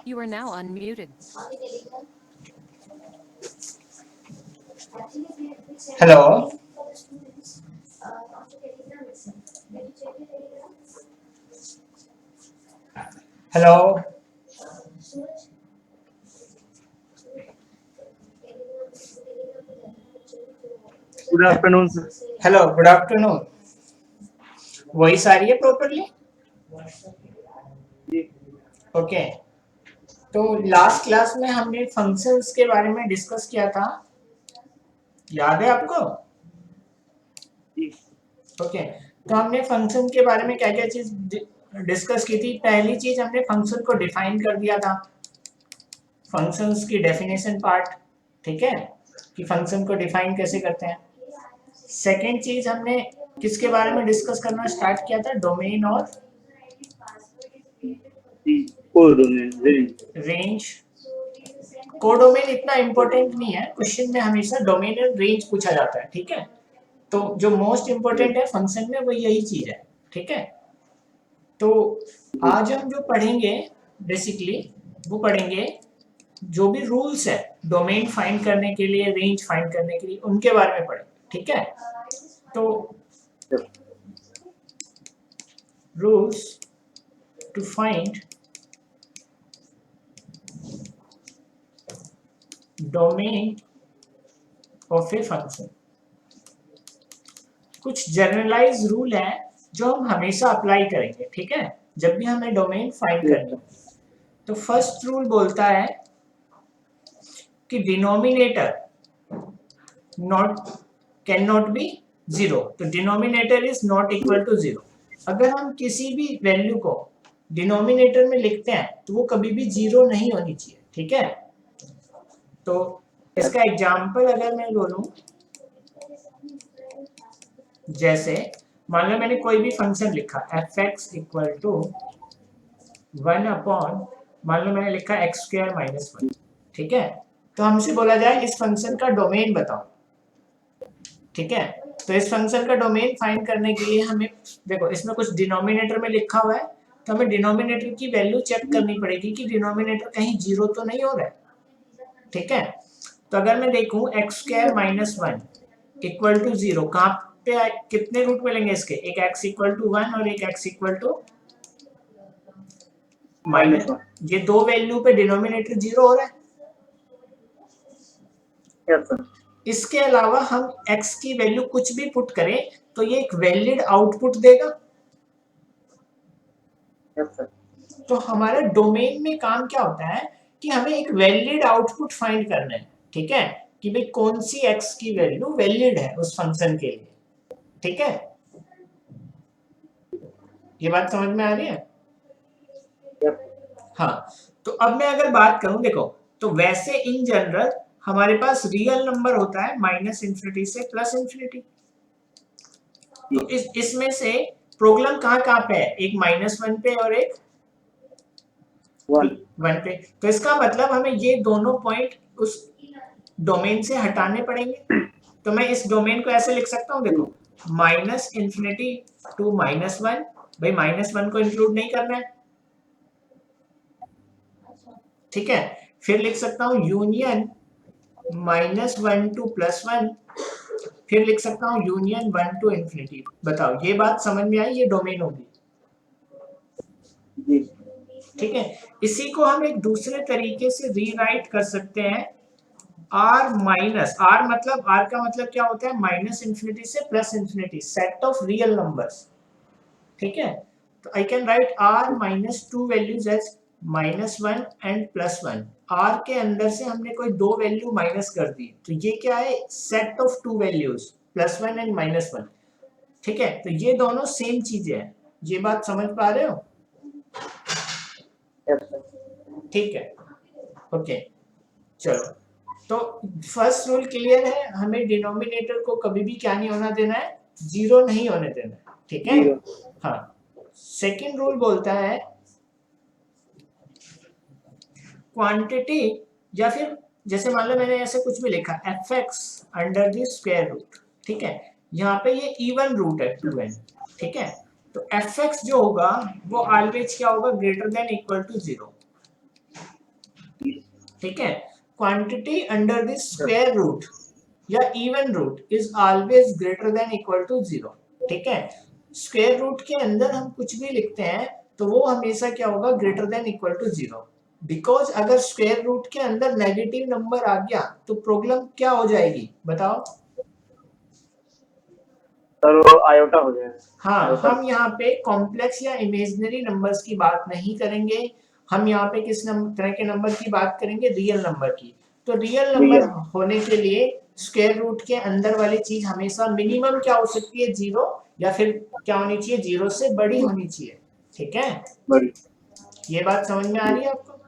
You are now unmuted. Hello. Hello. Good afternoon sir. Hello, good afternoon. Voice आ रही है properly? Okay. तो last class में हमने फंक्शंस के बारे में डिस्कस किया था, याद है आपको? ओके। तो हमने फंक्शन के बारे में क्या क्या चीज डिस्कस की थी। पहली चीज हमने फंक्शन को डिफाइन कर दिया था, फंक्शंस की डेफिनेशन पार्ट, ठीक है, कि फंक्शन को डिफाइन कैसे करते हैं। सेकेंड चीज हमने किसके बारे में डिस्कस करना स्टार्ट किया था, डोमेन और रेंज। कोडोमेन इतना इंपॉर्टेंट नहीं है, क्वेश्चन में हमेशा डोमेन और रेंज पूछा जाता है, ठीक है। तो जो मोस्ट इंपॉर्टेंट है फंक्शन में वो यही चीज है, ठीक है। तो आज हम जो पढ़ेंगे बेसिकली वो पढ़ेंगे जो भी रूल्स है डोमेन फाइंड करने के लिए, रेंज फाइंड करने के लिए, उनके बारे में पढ़ेंगे, ठीक है। तो rules to find domain of a function. कुछ जनरलाइज रूल है जो हम हमेशा अप्लाई करेंगे, ठीक है, जब भी हमें डोमेन फाइंड करनी हो। तो फर्स्ट रूल बोलता है कि denominator not can not be zero. तो denominator is not equal to zero. अगर हम किसी भी वैल्यू को डिनोमिनेटर में लिखते हैं तो वो कभी भी जीरो नहीं होनी चाहिए, ठीक है। तो इसका एग्जांपल अगर मैं बोलूं, जैसे मान लो मैंने कोई भी फंक्शन लिखा F x equal to 1 upon, मान लो मैंने लिखा एक्स स्क्वायर माइनस 1, ठीक है। तो हमसे बोला जाए इस फंक्शन का डोमेन बताओ, ठीक है। तो इस फंक्शन का डोमेन फाइंड करने के लिए हमें, देखो इसमें कुछ डिनोमिनेटर में लिखा हुआ है, तो हमें डिनोमिनेटर की वैल्यू चेक करनी पड़ेगी कि डिनोमिनेटर कहीं जीरो तो नहीं हो रहा है, ठीक है। तो अगर मैं देखूं X square minus 1 equal to zero, कहाँ पे कितने रूट मिलेंगे इसके, एक एक्स इक्वल टू 1 और एक एक्स इक्वल टू माइनस 1। ये दो वैल्यू पे डिनोमिनेटर जीरो हो रहा है। इसके अलावा हम x की वैल्यू कुछ भी पुट करें तो ये एक वैलिड आउटपुट देगा। तो हमारा डोमेन में काम क्या होता है कि हमें एक वैलिड आउटपुट फाइंड करना है, ठीक है, कि भाई कौन सी x की वैल्यू वैलिड है उस फंक्शन के लिए, ठीक है। ये बात समझ में आ रही है? हाँ। तो अब मैं अगर बात करूं, देखो तो वैसे इन जनरल हमारे पास रियल नंबर होता है माइनस इंफिनिटी से प्लस इंफिनिटी। तो इसमें से प्रॉब्लम कहाँ पे है, एक -1 पे और एक 1 पे। तो इसका मतलब हमें ये दोनों पॉइंट उस डोमेन से हटाने पड़ेंगे। तो मैं इस डोमेन को ऐसे लिख सकता हूँ, देखो माइनस इंफिनिटी टू -1, भाई -1 को इंक्लूड नहीं करना है, ठीक है। फिर लिख सकता हूँ यूनियन -1 टू +1, फिर लिख सकता हूँ यूनियन 1 टू इंफिनिटी। बताओ ये बात समझ में आई, ये डोमेन होगी, ठीक है। इसी को हम एक दूसरे तरीके से रीराइट कर सकते हैं, r माइनस, r मतलब r का मतलब क्या होता है, माइनस इंफिनिटी से plus infinity, set of real numbers, ठीक है। तो I can write r minus two values as -1 and +1। r के अंदर से हमने कोई दो वैल्यू माइनस कर दी, तो ये क्या है, set of to values +1 and -1, ठीक है। तो ये दोनों सेम चीजें हैं, ये बात समझ पा रहे हो? ठीक है, ओके चलो। तो फर्स्ट रूल क्लियर है, हमें डिनोमिनेटर को कभी भी क्या नहीं होना देना है, जीरो नहीं होने देना है, ठीक है। हाँ। सेकंड रूल बोलता है क्वांटिटी, या फिर जैसे मान लो मैंने ऐसे कुछ भी लिखा F x under the square root, ठीक है। यहाँ पे ये इवन रूट है 2n, ठीक है। तो fx जो होगा वो ऑलवेज क्या होगा, ग्रेटर देन इक्वल टू 0। ठीक है, quantity under the square root या even root is always greater than equal to 0। ठीक है, स्क्वायर रूट के अंदर हम कुछ भी लिखते हैं तो वो हमेशा क्या होगा, greater than equal to 0। Because अगर स्क्वायर रूट के अंदर नेगेटिव नंबर आ गया तो प्रॉब्लम क्या हो जाएगी, बताओ। सर वो आयोटा हो जाएगा। हाँ, हम यहाँ पे कॉम्प्लेक्स या इमेजिनरी नंबर्स की बात नहीं करेंगे, हम यहाँ पे किस तरह के नंबर की बात करेंगे, रियल नंबर की। तो रियल नंबर होने के लिए स्क्वायर रूट के अंदर वाली चीज हमेशा मिनिमम क्या हो सकती है, 0, या फिर क्या होनी चाहिए, 0 से बड़ी होनी चाहिए। ठीक है, बड़ी। ये बात समझ में आ रही है आपको?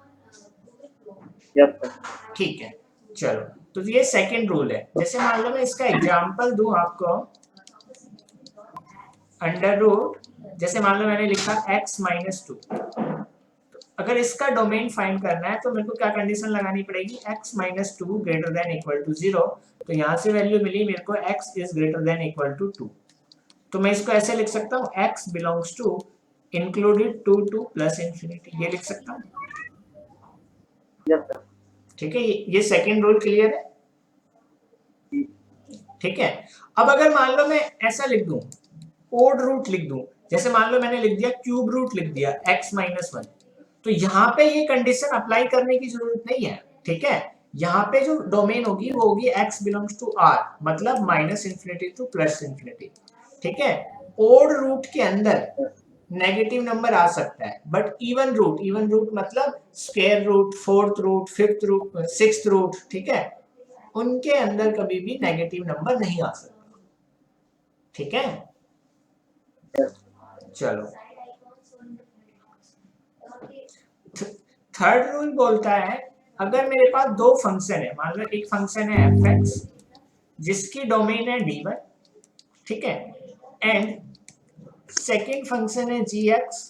Yes sir. ठीक है, चलो, तो ये सेकंड रूल है। जैसे मान लो मैं इसका एग्जांपल दूं आपको, अंडर रूट, जैसे मान लो मैंने लिखा x माइनस 2, अगर इसका डोमेन फाइंड करना है तो मेरे को क्या कंडीशन लगानी पड़ेगी, x minus 2 greater than equal to 0। तो यहाँ से वैल्यू मिली मेरे को x is greater than equal to 2। तो मैं इसको ऐसे लिख सकता हूँ, x belongs to included 2 to plus infinity, ये लिख सकता हूँ। Yes sir. ठीक है, ये सेकंड रूल क्लियर है। ठीक है, अब अगर मान लो मैं ऐसा लिख दूं, ओड रूट लिख दूं, जैसे मान लो मैंने लिख दिया क्यूब रूट लिख दिया x माइनस 1, तो यहाँ पे ये कंडीशन अप्लाई करने की जरूरत नहीं है। ठीक है, यहाँ पे जो डोमेन होगी वो होगी x बिलोंग्स टू r, मतलब minus infinity to plus infinity. ठीक है, ओड रूट के अंदर नेगेटिव नंबर आ सकता है, बट इवन रूट मतलब square root, fourth root, fifth root, sixth root, ठीक है, उनके अंदर कभी भी नेगेटिव नंबर नहीं आ सकता। ठीक है, चलो, थर्ड रूल बोलता है, अगर मेरे पास दो फंक्शन है, मान लो एक फंक्शन है fx जिसकी डोमेन है d1, ठीक है, एंड सेकंड फंक्शन है gx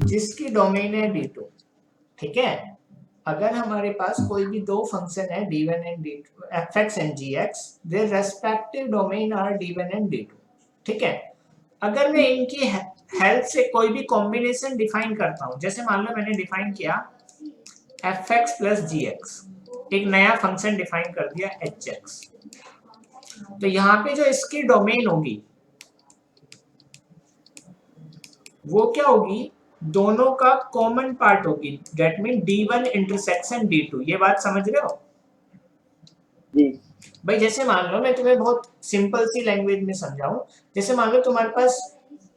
जिसकी डोमेन है d2। ठीक है, अगर हमारे पास कोई भी दो फंक्शन है d1 and d2, fx and gx, their respective domain are d1 and d2। ठीक है, अगर मैं इनकी हेल्प से कोई भी कॉम्बिनेशन डिफाइन करता हूं, जैसे मान लो मैंने डिफाइन किया fx प्लस gx, एक नया फंक्शन डिफाइन कर दिया hx, तो यहाँ पे जो इसकी डोमेन होगी वो क्या होगी, दोनों का कॉमन पार्ट होगी, that mean d1 intersection d2। ये बात समझ रहे हो जी भाई? जैसे मान लो मैं तुम्हें बहुत सिंपल सी लैंग्वेज में समझाऊं, जैसे मान लो तुम्हारे पास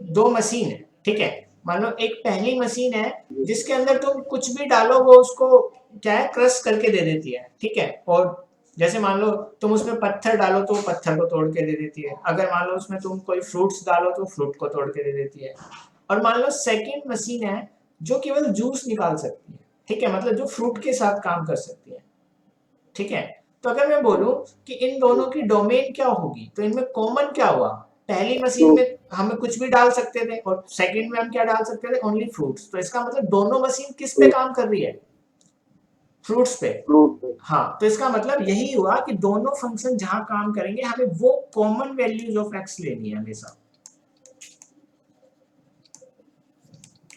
दो मशीन है, ठीक है, मान लो एक पहली मशीन है जिसके अंदर तुम कुछ भी डालो वो उसको क्या है, क्रश करके दे देती है। ठीक है, और जैसे मान लो तुम उसमें पत्थर डालो तो वो पत्थर को तोड़ के दे देती है, अगर मान लो उसमें तुम कोई फ्रूट्स डालो तो फ्रूट को तोड़ के दे देती है। और मान लो सेकंड मशीन है जो केवल जूस निकाल सकती है, ठीक है, मतलब जो फ्रूट के साथ काम कर सकती है। ठीक है, तो अगर मैं बोलूं कि इन दोनों की डोमेन क्या होगी, तो इनमें कॉमन क्या हुआ, पहली मशीन में हम कुछ भी डाल सकते थे और सेकंड में हम क्या डाल सकते थे, ओनली फ्रूट्स। तो इसका मतलब दोनों मशीन किस पे काम कर रही है, फ्रूट्स पे। फ्रूट। हाँ, तो इसका मतलब यही हुआ कि दोनों फंक्शन जहां काम करेंगे हमें वो कॉमन वैल्यूज ऑफ एक्स लेनी है हमेशा।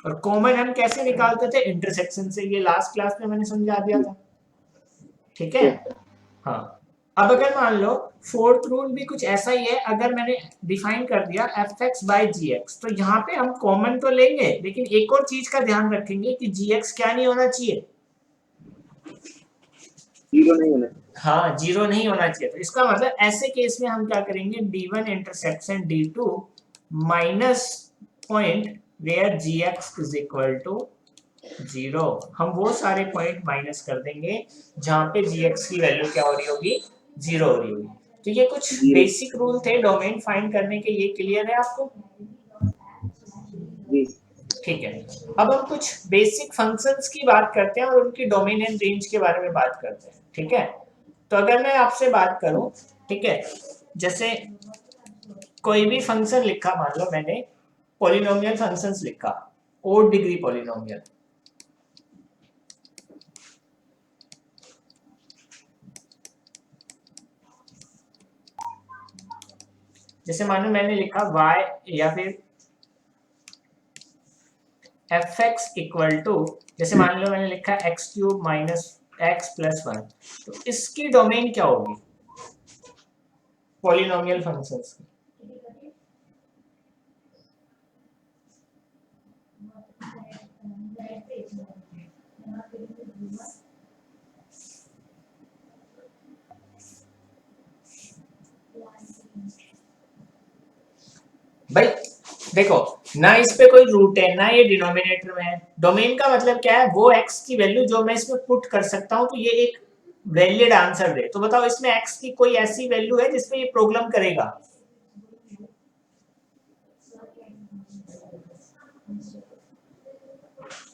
और कॉमन हम कैसे निकालते थे, इंटरसेक्शन से, ये लास्ट क्लास में मैंने समझा दिया था। ठीक है, हाँ, अब अगर मान लो फोर्थ रूल भी कुछ ऐसा ही है, अगर मैंने डिफाइन कर दिया fx by gx, तो यहाँ पे हम कॉमन तो लेंगे लेकिन एक और चीज का ध्यान रखेंगे कि gx क्या नहीं होना चाहिए, जीरो नहीं होना। हाँ, जीरो नहीं होना चाहिए। तो इसका मतलब ऐसे केस में हम क्या करेंगे, d1 intersection d2 minus point where gx is equal to 0, हम वो सारे पॉइंट माइनस कर देंगे जहां पे gx की वैल्यू क्या हो रही होगी, 0 हो रही होगी। तो ये कुछ बेसिक रूल थे डोमेन फाइंड करने के, ये क्लियर है आपको? जी ठीक है, अब हम कुछ बेसिक फंक्शंस की बात करते हैं और उनकी डोमेन एंड रेंज के बारे में बात करते हैं। ठीक है, तो अगर मैं आपसे बात करूं, ठीक है, जैसे कोई भी फंक्शन लिखा, मान लो मैंने पॉलिनोमियल फंक्शंस लिखा, ओड डिग्री पॉलिनोमियल, जैसे मानो मैंने लिखा y या फिर एफ एक्स इक्वल टू, जैसे मान लो मैंने लिखा x cube minus x plus 1, तो इसकी डोमेन क्या होगी पॉलिनोमियल फंक्शंस की? भाई देखो, ना इस पे कोई रूट है ना ये डिनोमिनेटर में है। डोमेन का मतलब क्या है? वो x की वैल्यू जो मैं इसमें पुट कर सकता हूं तो ये एक वैलिड आंसर दे। तो बताओ इसमें x की कोई ऐसी वैल्यू है जिसमें ये प्रॉब्लम करेगा?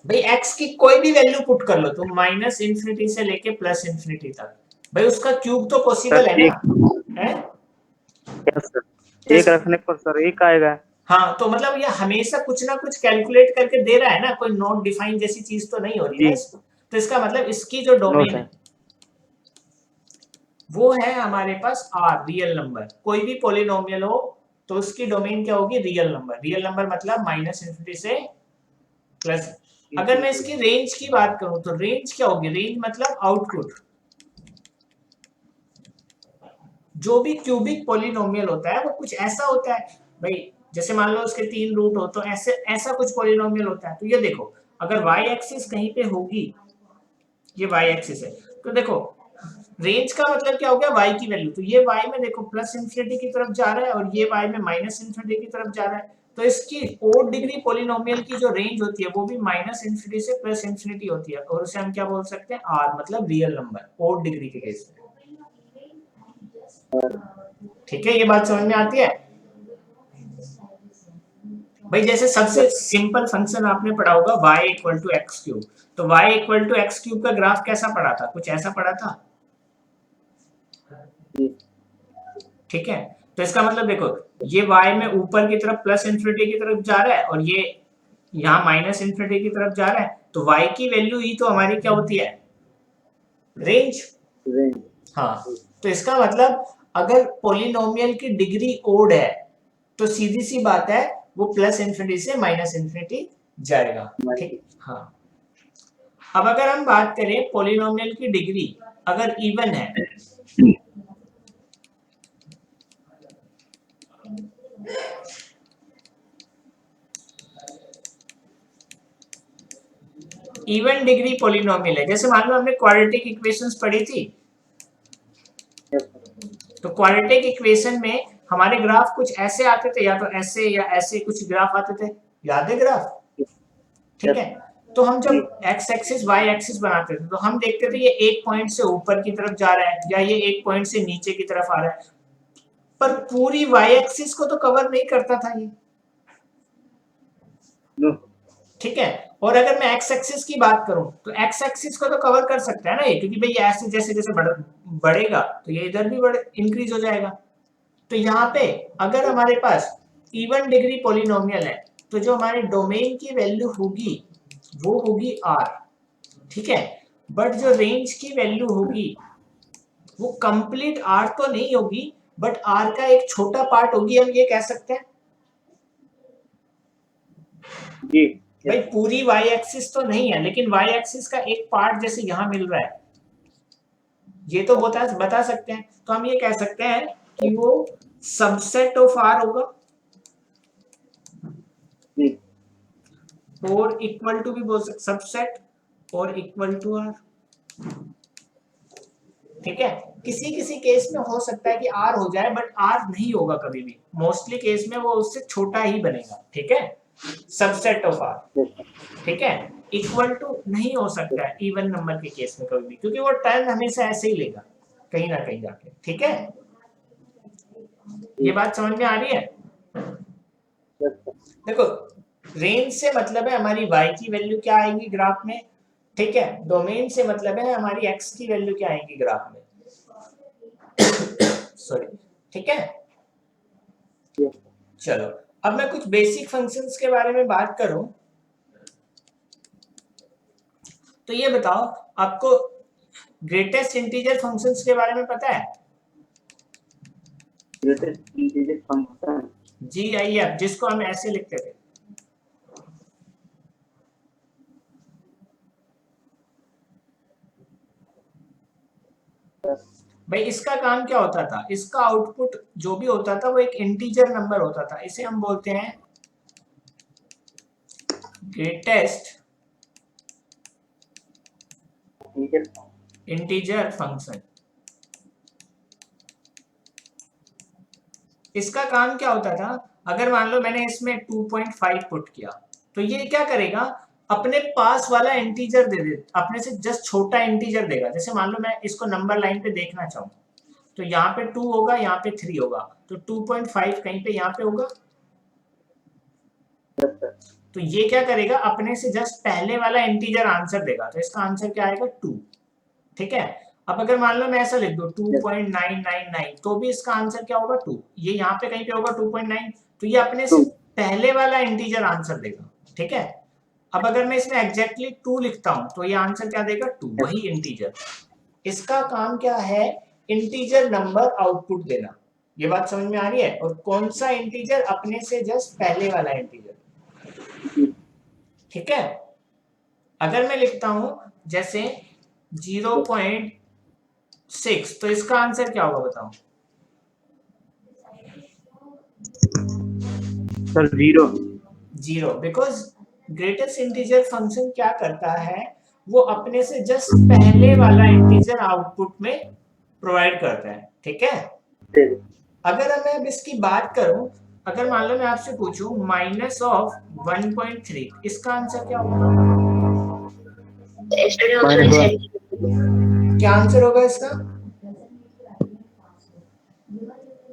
भाई x की कोई भी वैल्यू पुट कर लो तुम, माइनस इंफिनिटी से लेके प्लस इंफिनिटी तक, भाई उसका क्यूब तो पॉसिबल है ना? है? यस सर, एक रखने पर सर एक आएगा। हाँ, तो मतलब ये हमेशा कुछ ना कुछ कैलकुलेट करके दे रहा है ना, कोई नॉट डिफाइन जैसी चीज तो नहीं हो रही जी ना इसमें। तो इसका मतलब इसकी जो नो डोमेन सर। है वो है हमारे पास आर, रियल नंबर। कोई भी पॉलिनोमियल हो तो उसकी डोमेन क्या होगी? Real number. रियल नंबर मतलब माइनस इंफिनिटी से प्लस। अगर मैं इसकी रेंज की बात करूं तो रेंज क्या होगी? रेंज मतलब आउटपुट। जो भी क्यूबिक पॉलिनोमियल होता है वो कुछ ऐसा होता है भाई, जैसे मान लो उसके 3 रूट हो तो ऐसे ऐसा कुछ पॉलिनोमियल होता है। तो ये देखो, अगर y एक्सिस कहीं पे होगी, ये y एक्सिस है, तो देखो रेंज का मतलब क्या हो गया? y की वैल्यू। तो ये y में देखो प्लस इंफिनिटी की तरफ जा रहा है और ये y में माइनस इंफिनिटी की तरफ जा रहा है। तो इसकी ओड डिग्री पॉलिनोमियल की जो रेंज होती है वो भी माइनस इंफिनिटी से प्लस इंफिनिटी होती है, और उसे हम क्या बोल सकते हैं? r, मतलब रियल नंबर, ओड डिग्री के केस में। ठीक है, ये बात समझ में आती है? भाई जैसे सबसे सिंपल फंक्शन आपने पढ़ा होगा y equal to x cube, तो y equal to x cube का ग्राफ कैसा पड़ा था? कुछ ऐसा पड़ा था। ठीक है, तो इसका मतलब देखो, ये y में ऊपर की तरफ प्लस इंफिनिटी की तरफ जा रहा है और ये यहाँ माइनस इंफिनिटी की तरफ जा रहा है। तो y की वैल्यू ही तो हमारी क्या होती है? रेंज। हाँ, तो इसका मतलब अगर पॉलिनोमियल की डिग्री ओड है तो सीधी सी बात है वो प्लस इंफिनिटी से माइनस इंफिनिटी जाएगा। ठीक, हाँ। अब अगर हम बात करें पॉलिनोमियल की डिग्री अगर इवन है, इवन डिग्री पॉलिनोमियल है, जैसे मान लो हमने क्वाड्रेटिक इक्वेशंस पढ़ी थी, तो क्वाड्रेटिक इक्वेशन में हमारे ग्राफ कुछ ऐसे आते थे, या तो ऐसे या ऐसे कुछ ग्राफ आते थे, याद है ग्राफ? ठीक है, तो हम जब एक्स एक्सिस वाई एक्सिस बनाते थे तो हम देखते थे ये एक पॉइंट से ऊपर की तरफ जा रहा है या ये एक पॉइंट से नीचे की तरफ आ रहा है, पर पूरी वाई एक्सिस को तो कवर नहीं करता था ये। ठीक है, और अगर मैं एक्स एक्सिस की बात करूं तो एक्स एक्सिस को तो कवर कर सकता है ना ये, क्योंकि भाई ऐसे जैसे जैसे बढ़ेगा तो ये इधर भी इंक्रीज हो जाएगा। तो यहाँ पे अगर हमारे पास इवन डिग्री पॉलिनोमियल है तो जो हमारे डोमेन की वैल्यू होगी वो होगी r। ठीक है, बट जो रेंज की वैल्यू होगी वो कंप्लीट r तो नहीं होगी, बट r का एक छोटा पार्ट होगी, हम ये कह सकते हैं। जी भाई पूरी y एक्सिस तो नहीं है, लेकिन y एक्सिस का एक पार्ट जैसे यहां मिल रहा है, ये तो बता सकते हैं। तो हम ये कह सकते हैं कि वो सबसेट ऑफ r होगा, और इक्वल टू भी बोल सकते, सबसेट और इक्वल टू r। ठीक है, किसी किसी केस में हो सकता है कि r हो जाए, बट r नहीं होगा कभी भी, मोस्टली केस में वो उससे छोटा ही बनेगा। ठीक है, सबसेट ऑफ r। ठीक है, इक्वल टू नहीं हो सकता है इवन नंबर के केस में कभी भी, क्योंकि वो टर्म हमेशा ऐसे ही लेगा कहीं ना कहीं जाके। ठीक है, ये बात समझ में आ रही है? देखो, रेंज से मतलब है हमारी y की वैल्यू क्या आएगी ग्राफ में, ठीक है, डोमेन से मतलब है हमारी x की वैल्यू क्या आएगी ग्राफ में। सॉरी, ठीक है। चलो, अब मैं कुछ बेसिक फंक्शंस के बारे में बात करूं तो ये बताओ, आपको ग्रेटेस्ट इंटीजर फंक्शंस के बारे में पता है? ग्रेटेस्ट इंटीजर फंक्शन GIF, जिसको हम ऐसे लिखते थे, भाई इसका काम क्या होता था, इसका आउटपुट जो भी होता था वो एक इंटीजर नंबर होता था, इसे हम बोलते हैं ग्रेटेस्ट इंटीजर फंक्शन। इसका काम क्या होता था, अगर मान लो मैंने इसमें 2.5 पुट किया तो ये क्या करेगा, अपने पास वाला इंटीजर दे दे, अपने से जस्ट छोटा इंटीजर देगा। जैसे मान लो मैं इसको नंबर लाइन पे देखना चाहूँ तो यहाँ पे 2 होगा, यहाँ पे 3 होगा, तो 2.5 कहीं पे यहाँ पे होगा। तो ये क्या करेगा, अपने से जस्ट पहले वाला इंटीजर आंसर देगा, तो इसका आंसर क्या आएगा 2। ठीक है, अब अगर मान लो मैं ऐसा लिख दूं 2.999 तो भी इसका आंसर क्या होगा 2। ये यहाँ पे कहीं पे होगा 2.9, तो ये अपने से पहले वाला इंटीजर आंसर देगा। ठीक है, अब अगर मैं इसमें एग्जैक्टली 2 लिखता हूं तो ये आंसर क्या देगा 2, वही इंटीजर। इसका काम क्या है, इंटीजर नंबर आउटपुट देना। ये बात समझ में आ रही है, और कौन सा इंटीजर, अपने से जस्ट पहले वाला इंटीजर। ठीक है, अगर मैं लिखता हूं जैसे 0.6 तो इसका आंसर क्या होगा बताओ। Sir 0 0, because greatest integer function क्या करता है, वो अपने से जस्ट पहले वाला इंटीजर आउटपुट में प्रोवाइड करता है। ठीक है, अगर मैं अब इसकी बात करूं, अगर मान लो मैं आपसे पूछूं माइनस ऑफ 1.3 इसका आंसर क्या होगा, क्या आंसर होगा इसका,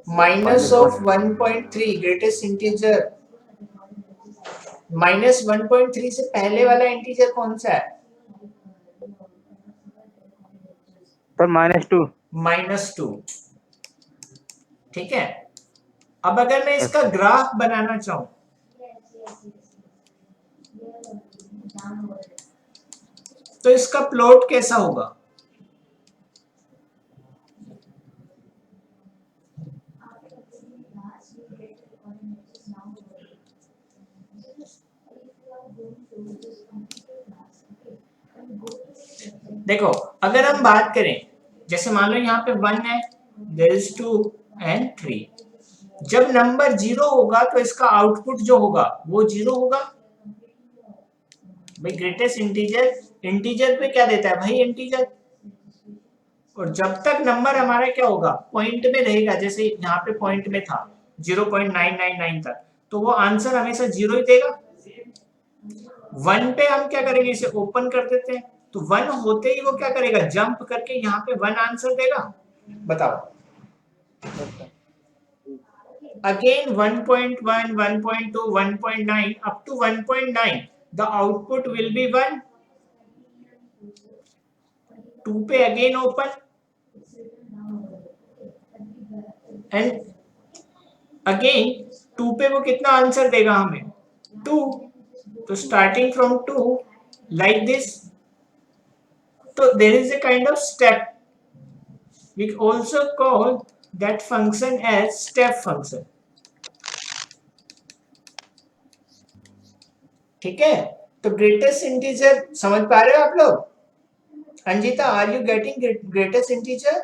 minus of 1.3 greatest integer. Minus 1.3 से पहले वाला इंटीजर कौन सा है, सर -2 -2। ठीक है, अब अगर मैं इसका ग्राफ बनाना चाहूं तो इसका प्लॉट कैसा होगा, देखो अगर हम बात करें, जैसे मान लो यहाँ पे 1 है, देयर इज 2 एंड 3। जब नंबर 0 होगा तो इसका आउटपुट जो होगा वो 0 होगा। भाई ग्रेटेस्ट इंटीजर, इंटीजर पे क्या देता है भाई, इंटीजर। और जब तक नंबर हमारा क्या होगा, पॉइंट में रहेगा, जैसे यहाँ पे पॉइंट में था 0.999 तक, तो वो आंसर हमेशा 0 ही देगा। 1 पे हम क्या करेंगे, इसे ओपन कर देते हैं, तो 1 होते ही वो क्या करेगा, जंप करके यहाँ पे 1 आंसर देगा। बताओ, again 1.1 1.2 1.9 up to 1.9 the output will be 1। 2 पे again open and again 2 पे वो कितना आंसर देगा हमें, 2। तो starting from 2 like this, so there is a kind of step, we also call that function as step function। ठीक है, तो ग्रेटेस्ट इंटीजर समझ पा रहे हो आप लोग। Anjita, are you getting greatest integer?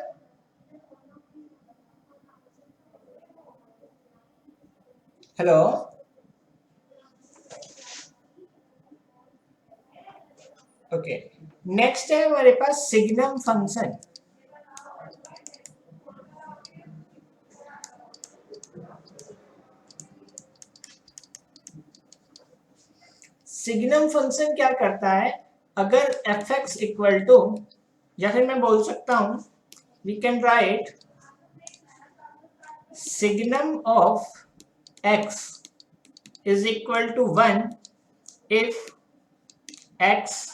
Hello, okay, next है हमारे पास सिग्नम फंक्शन। सिग्नम फंक्शन क्या करता है, अगर fx इक्वल टू, या फिर मैं बोल सकता हूं we can write signum of x is equal to 1 if x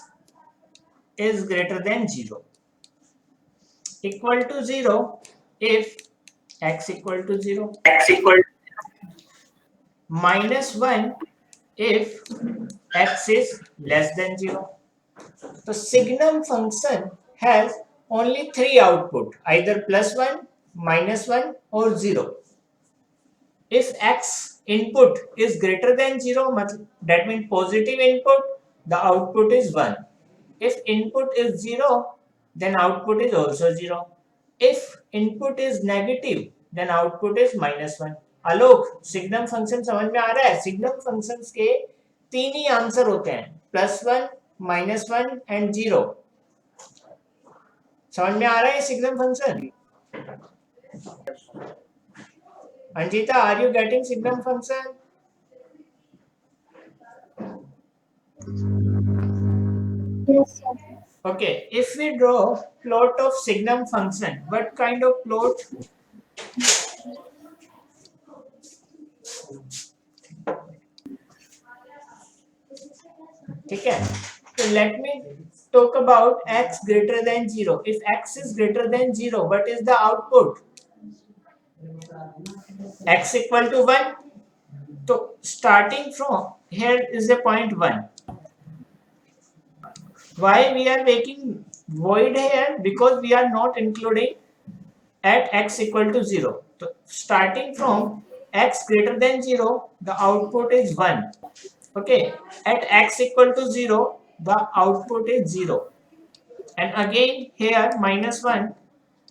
is greater than 0, equal to 0 if x equal to 0, minus 1 if x is less than 0। तो signum function has only 3 output, either +1, -1 or 0। if x input is greater than 0, that means positive input, the output is 1। if input is 0, then output is also 0। if input is negative then output is -1. Alok, signum function समझ में आ रहा है? Signum functions के 3 ही answer होते हैं, +1, -1 and 0. समझ में आ रहा है signum function? Anjita, are you getting signum function? Yes, sir. Okay, if we draw plot of signum function, what kind of plot? ठीक है, so let me talk about x greater than 0. If x is greater than 0, what is the output? X equal to 1. So starting from here is a point 1. Why we are making void here? Because we are not including at x equal to 0. So starting from x greater than 0, the output is 1. Okay, at x equal to 0, the output is 0. And again here -1,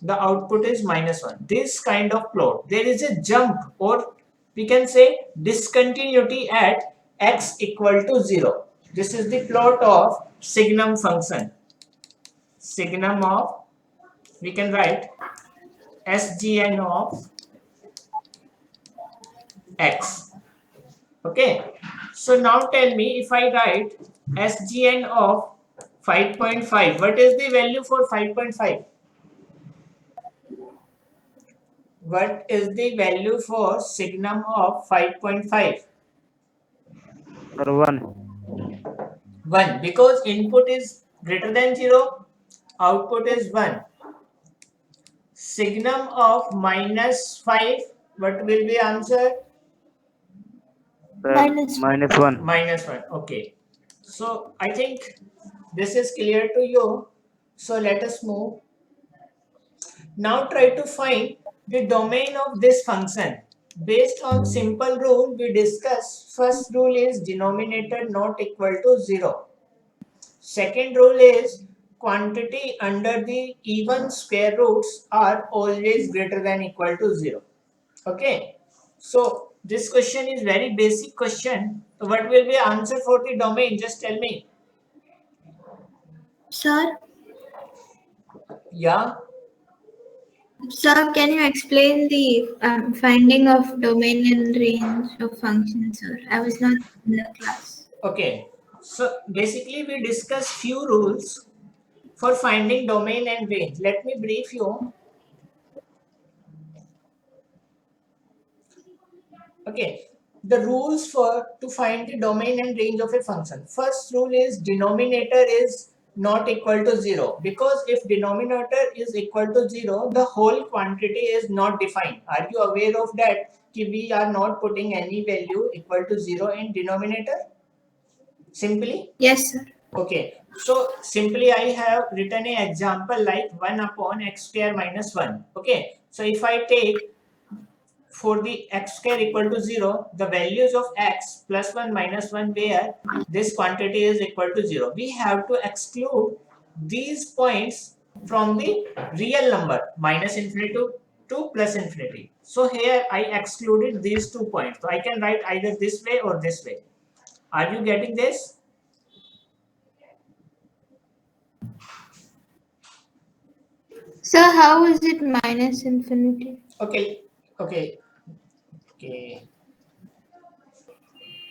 the output is -1. This kind of plot, there is a jump, or we can say discontinuity at x equal to 0. This is the plot of signum function. Signum of, we can write SGN of x. Okay, so now tell me, if I write SGN of 5.5, what is the value for 5.5? What is the value for signum of 5.5? Sir, 1. 1, because input is greater than 0, output is 1. Signum of -5, what will be answer? Sir, -1. -1. -1. Okay, so I think this is clear to you. So let us move. Now try to find the domain of this function. Based on simple rule we discussed, first rule is denominator not equal to 0. Second rule is quantity under the even square roots are always greater than equal to 0. Okay, so this question is very basic question. So what will be answer for the domain? Just tell me. Sir, Yeah. sir, can you explain the finding of domain and range of functions, sir? I was not in the class. Okay, so basically we discussed few rules for finding domain and range. Let me brief you. Okay, the rules for to find the domain and range of a function. First rule is denominator is not equal to 0, because if denominator is equal to 0, the whole quantity is not defined. Are you aware of that? We are not putting any value equal to 0 in denominator. Simply. Yes, sir. Okay, so simply I have written an example like 1 upon x square minus 1. Okay, so if I take for the x square equal to 0, the values of x plus 1 minus 1, where this quantity is equal to 0, we have to exclude these points from the real number -infinity to +infinity. So here I excluded these 2 points. So I can write either this way or this way. Are you getting this? Sir, how is it -infinity?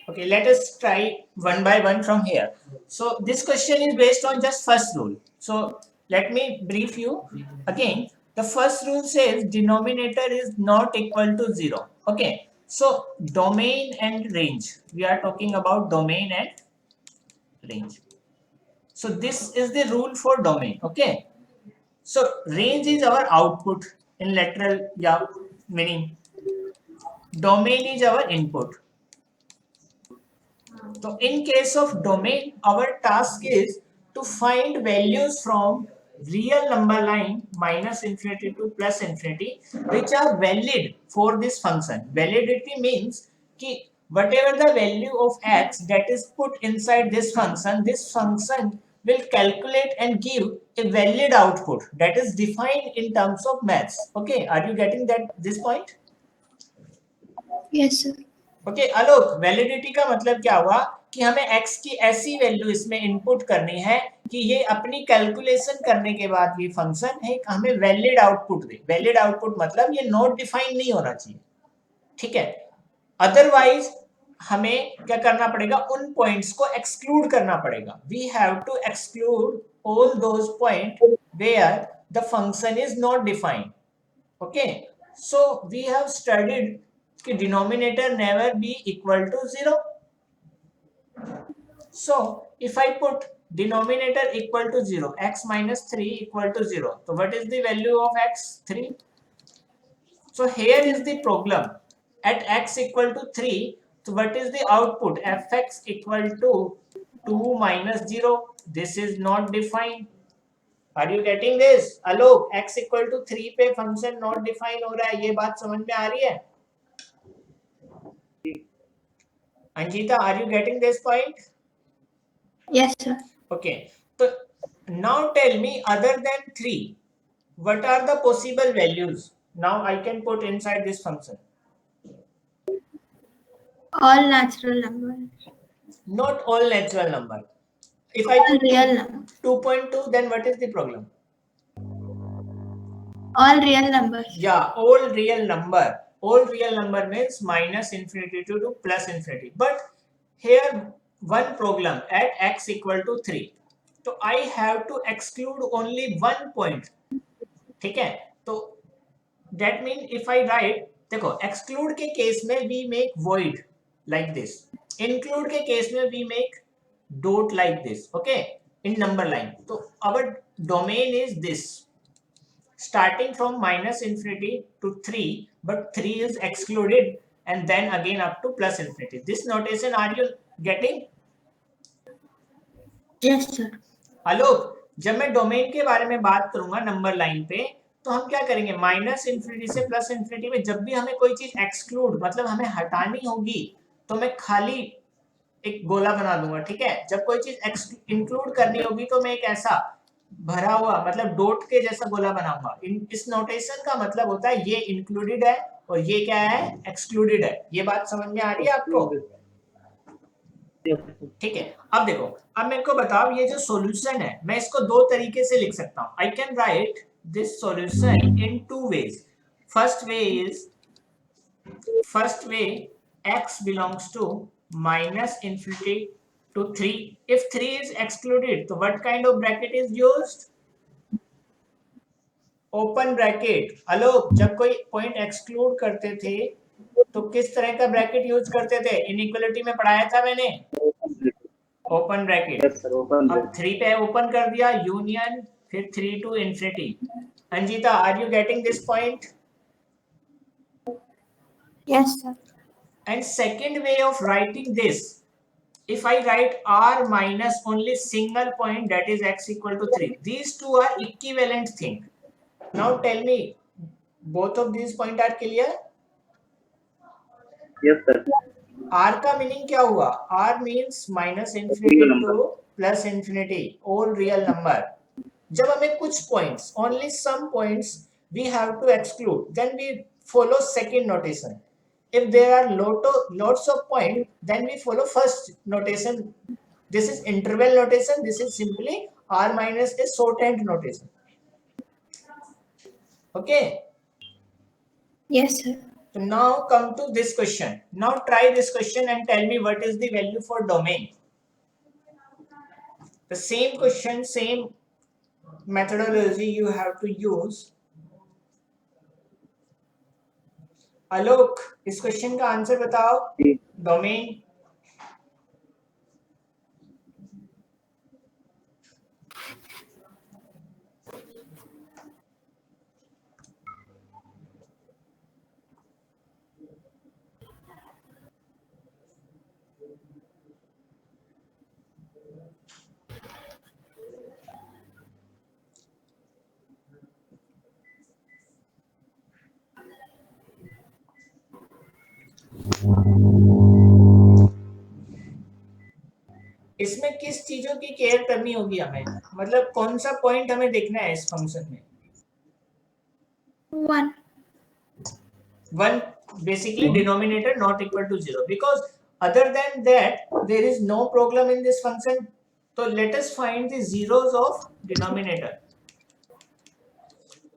Okay, let us try one by one from here. So this question is based on just first rule. So let me brief you again. The first rule says denominator is not equal to 0. Okay, so domain and range, we are talking about domain and range. So this is the rule for domain. Okay, so range is our output in literal, yeah, meaning domain is our input. So in case of domain, our task is to find values from real number line -infinity to +infinity, which are valid for this function. Validity means कि whatever the value of x that is put inside this function will calculate and give a valid output that is defined in terms of maths. Okay, are you getting that this point? Yes, sir. Okay Alok, validity का मतलब क्या हुआ कि हमें x की ऐसी value इसमें input करनी है कि ये अपनी कैलकुलेशन करने के बाद ये फंक्शन है हमें वैलिड आउटपुट दे। वैलिड आउटपुट मतलब ये नॉट डिफाइन नहीं होना चाहिए, ठीक है। अदरवाइज हमें क्या करना पड़ेगा, उन पॉइंट्स को एक्सक्लूड करना पड़ेगा। We have to exclude all those point where the function is not defined. Okay, so we have studied कि denominator never be equal to 0. So if I put denominator equal to 0, x minus 3 equal to 0, so what is the value of x? 3. So here is the problem. At x equal to 3, so what is the output? Fx equal to 2 minus 0. This is not defined. Are you getting this? Alok, x equal to 3 पे function not defined हो रहा है, ये बात समझ में आ रही है? Anjita, are you getting this point? Yes, sir. Okay. So now tell me, other than 3, what are the possible values? Now I can put inside this function. All natural numbers. Not all natural number. If I All put real numbers. 2.2, then what is the problem? All real numbers. Yeah, all real number. All real number means minus infinity to plus infinity. But here one problem at x equal to 3. So I have to exclude only one point. ठीक है, तो that means if I write, देखो exclude के case में we make void like this, include के case में we make dot like this, okay, in number line. तो our domain is this, starting from minus infinity to 3, but 3 is excluded and then again up to plus infinity. This notation are you getting? Yes, sir. आलोक, जब मैं domain के बारे में बात करूंगा number line पे, तो हम क्या करेंगे, माइनस इंफिनिटी से प्लस इंफिनिटी में जब भी हमें कोई चीज एक्सक्लूड मतलब हमें हटानी होगी, तो मैं खाली एक गोला बना दूंगा, ठीक है। जब कोई चीज इंक्लूड करनी होगी तो मैं एक ऐसा भरा हुआ मतलब डॉट के जैसा गोला बनाऊंगा। इस नोटेशन का मतलब होता है ये इंक्लूडेड है और ये क्या है, एक्सक्लूडेड है। ये बात समझ में आ रही है आपको? ठीक है। अब देखो, अब मेरे को बताओ ये जो सॉल्यूशन है मैं इसको दो तरीके से लिख सकता हूं। I can write this solution in two ways. First way x belongs to minus infinity to 3. If 3 is excluded, so what kind of bracket is used? Open bracket. Alok, जब कोई पॉइंट एक्सक्लूड करते थे तो किस तरह का ब्रैकेट यूज करते थे? इनइक्वालिटी में पढ़ाया था मैंने, ओपन ब्रैकेट। अब 3 पे ओपन कर दिया यूनियन, फिर 3 to infinity. Anjita, are you getting this point? Yes, sir. And second way of writing this, if I write r minus only single point, that is x equal to 3, these two are equivalent thing. Now tell me, both of these point are clear? Yes, sir. r का meaning क्या हुआ? r means minus infinity to plus infinity, all real number. जब हमें कुछ points, only some points we have to exclude, then we follow second notation. If there are lots of points, then we follow first notation. This is interval notation. This is simply r minus a shorthand notation. Okay. Yes, sir. So now come to this question. Now try this question and tell me what is the value for domain. The same question, same methodology you have to use. आलोक, इस question का answer बताओ। Domain इसमें किस चीजों की care करनी होगी हमें, मतलब कौन सा पॉइंट हमें देखना है इस फंक्शन में? 1. One, basically denominator not equal to 0, because other than that there is no problem in this function. So let us find the zeros of denominator.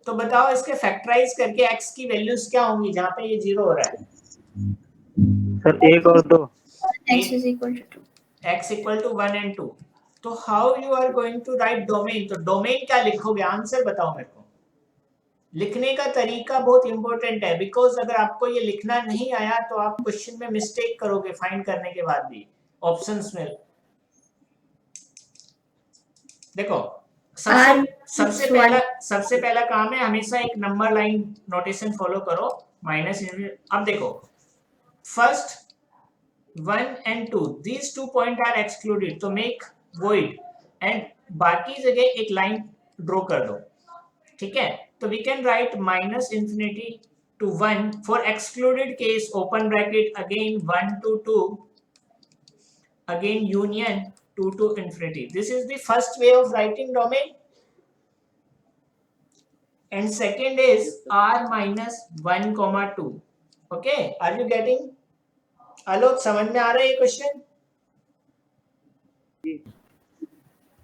तो बताओ इसके फैक्टराइज करके x की वैल्यूज क्या होंगी जहां पे ये 0 हो रहा है? सर 1 और 2। X is equal to 2. x equal to 1 and 2. तो how you are going to write domain? तो domain क्या लिखोगे, आंसर बताओ मेरे को। लिखने का तरीका बहुत इंपॉर्टेंट है, बिकॉज अगर आपको ये लिखना नहीं आया तो आप क्वेश्चन में मिस्टेक करोगे फाइंड करने के बाद भी ऑप्शंस में। देखो सबसे पहला काम है हमेशा एक नंबर लाइन नोटेशन फॉलो करो, माइनस। अब देखो first 1 and 2, these 2 points are excluded, तो मेक void एंड बाकी जगह एक लाइन ड्रॉ कर दो, ठीक है? तो we can write minus infinity to 1 for excluded case, open bracket, again 1 to 2, again union 2 to infinity. This is the first way of writing domain. And second is r minus 1 comma 2. Okay, are you getting? आलोक समझ में आ रहा है ये question?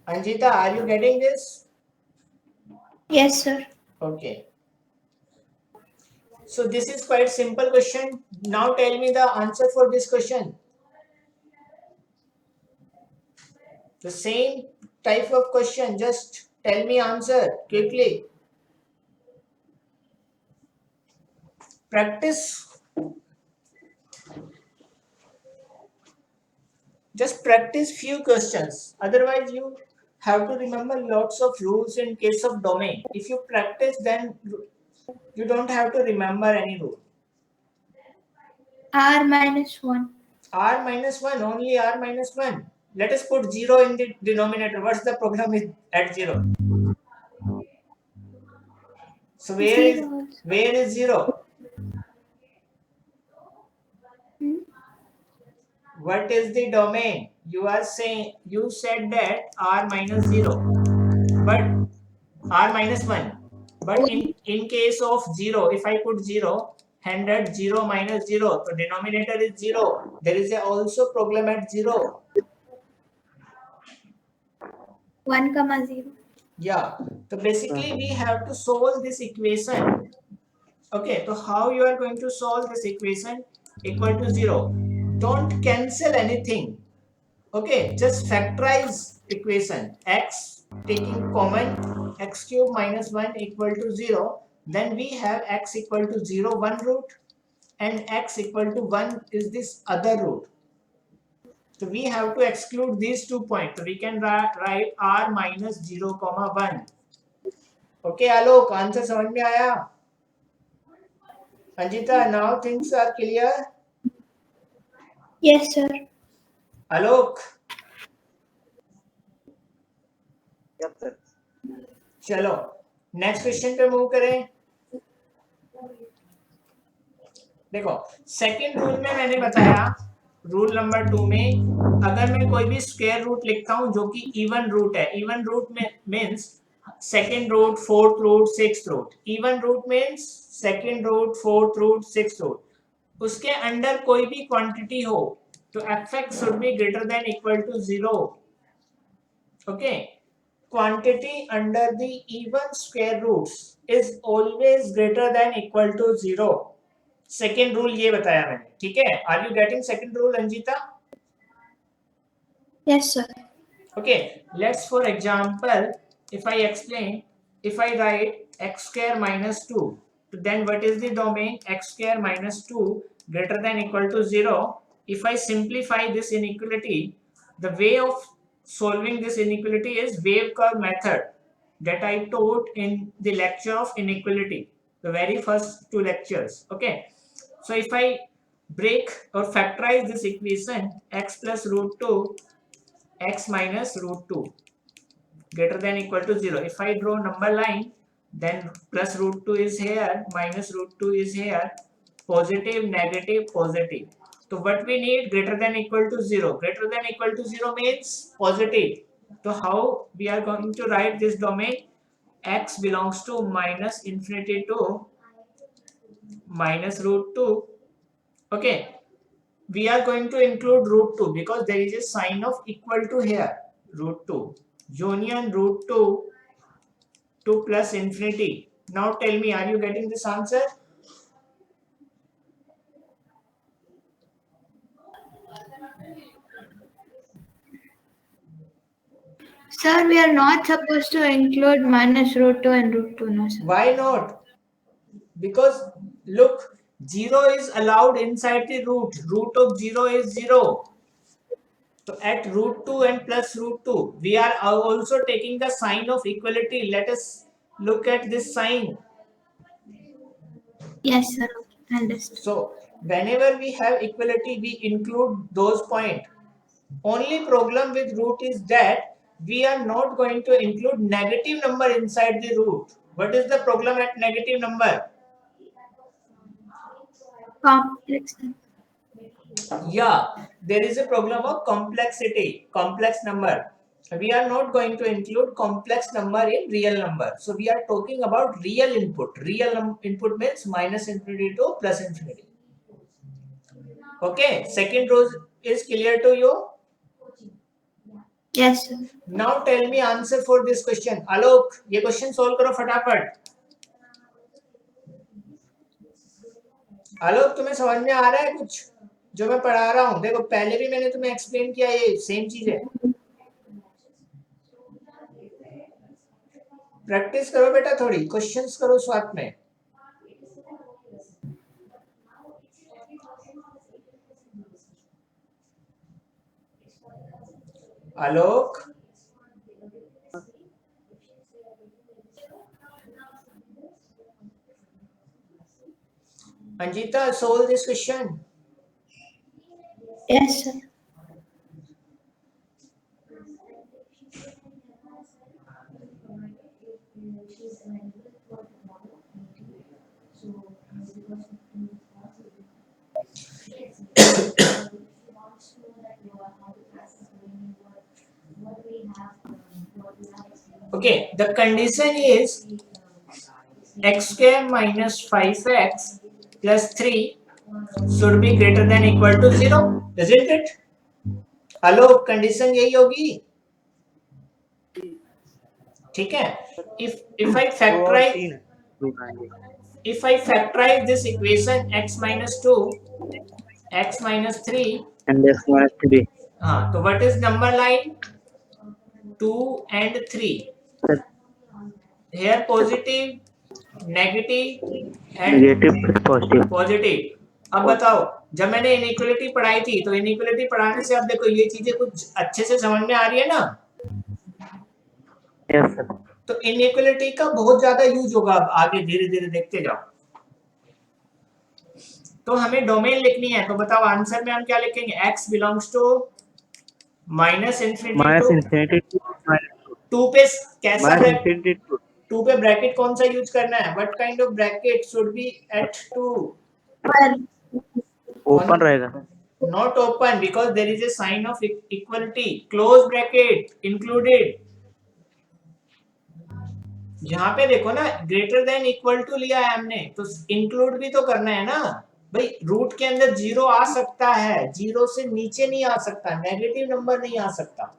Anjita, are you getting this? Yes, sir. Okay. So this is quite simple question. Now tell me the answer for this question. The same type of question, just tell me answer quickly. Practice. Just practice few questions. Otherwise you have to remember lots of rules in case of domain. If you practice, then you don't have to remember any rule. R minus 1. R minus 1, only R minus 1. Let us put 0 in the denominator. What's the problem with at 0? So where is 0? What is the domain? You are saying, you said that R minus 0, but R minus 1. But in case of 0, if I put 0, 100, 0 minus 0, so denominator is 0. There is also problem at 0. 1 comma 0. Yeah. So basically we have to solve this equation. Okay. So how you are going to solve this equation? Equal to 0. Don't cancel anything. Okay. Just factorize equation. X taking common, x cube minus 1 equal to 0. Then we have x equal to 0, one root, and x equal to 1 is this other root. So we have to exclude these 2 points. So we can write r minus 0 comma 1. Okay, Alok, answer समझ में आया? Anjita, now things are clear? Yes, sir. Alok, yes sir. चलो next question पे move करें। देखो second rule में मैंने बताया, रूल नंबर 2 में अगर मैं कोई भी स्क्वायर रूट लिखता हूं जो कि इवन रूट है, इवन रूट में means second root, fourth root, sixth root. Even root means second root, fourth root, sixth root, उसके अंडर कोई भी क्वांटिटी हो तो fx should be greater than equal to 0. Okay, quantity under the even square roots is always greater than equal to 0. Second rule ये बताया मैंने, ठीक है? Are you getting second rule Anjita? Yes, sir. Okay, let's for example, if I explain, if I write x square minus 2, then what is the domain? X square minus 2 greater than equal to 0. If I simplify this inequality, the way of solving this inequality is wave curve method that I taught in the lecture of inequality, the very first 2 lectures. Okay, so if I break or factorize this equation, x plus root 2, x minus root 2 greater than equal to 0. If I draw number line, then plus root 2 is here, minus root 2 is here, positive, negative, positive. तो what we need greater than equal to 0. Greater than equal to 0 means positive. So how we are going to write this domain? X belongs to minus infinity to minus root 2. Okay, we are going to include root 2 because there is a sign of equal to here. Root 2 union root 2 to plus infinity. Now tell me, are you getting this answer? Sir, we are not supposed to include minus root 2 and root 2, no, sir. Why not? Because look, 0 is allowed inside the root. Root of 0 is 0. So at root 2 and plus root 2, we are also taking the sign of equality. Let us look at this sign. Yes, sir. Okay, understood. So whenever we have equality, we include those points. Only problem with root is that we are not going to include negative number inside the root. What is the problem at negative number? Complex. Yeah, there is a problem of complexity, complex number. We are not going to include complex number in real number. So we are talking about real input. Real input means minus infinity to plus infinity. Okay, second row is clear to you? Yes, sir. Now tell me answer for this question. Alok, ये question solve करो फटाफट. आलोक, तुम्हें समझ में आ रहा है कुछ जो मैं पढ़ा रहा हूँ? देखो पहले भी मैंने तुम्हें एक्सप्लेन किया, ये सेम चीज है. प्रैक्टिस करो बेटा, थोड़ी क्वेश्चंस करो साथ में. आलोक, Anjita, solve this question. Yes, sir. Okay, the condition is x square minus 5x plus 3 should be greater than equal to 0, isn't it? Alok, condition यही होगी. ठीक है. If I factorize this equation x minus 2, x minus 3, and x minus 3. तो what is number line? 2 and 3. Here positive, negative and Negative plus positive. Positive. अब बताओ, जब मैंने inequality पढ़ाई थी तो इनइक्वालिटी पढ़ाने से अब देखो ये चीजें कुछ अच्छे से समझ में आ रही है ना? Yes, sir. तो इनइक्वालिटी का बहुत ज्यादा यूज होगा अब आगे, धीरे धीरे देखते जाओ. तो हमें डोमेन लिखनी है, तो बताओ आंसर में हम क्या लिखेंगे? x belongs to minus Minus infinity infinity to minus 2. 2 पे कैसा Minus ब्रैकेट? infinity to 2 पे ब्रैकेट कौन सा यूज करना है? What kind of bracket should be at 2? open रहेगा. Not open, because there is a sign of equality. Close bracket included. यहाँ पे देखो ना, ग्रेटर देन इक्वल टू लिया है हमने, तो इंक्लूड भी तो करना है ना भाई. रूट के अंदर 0 आ सकता है, 0 से नीचे नहीं आ सकता, नेगेटिव नंबर नहीं आ सकता.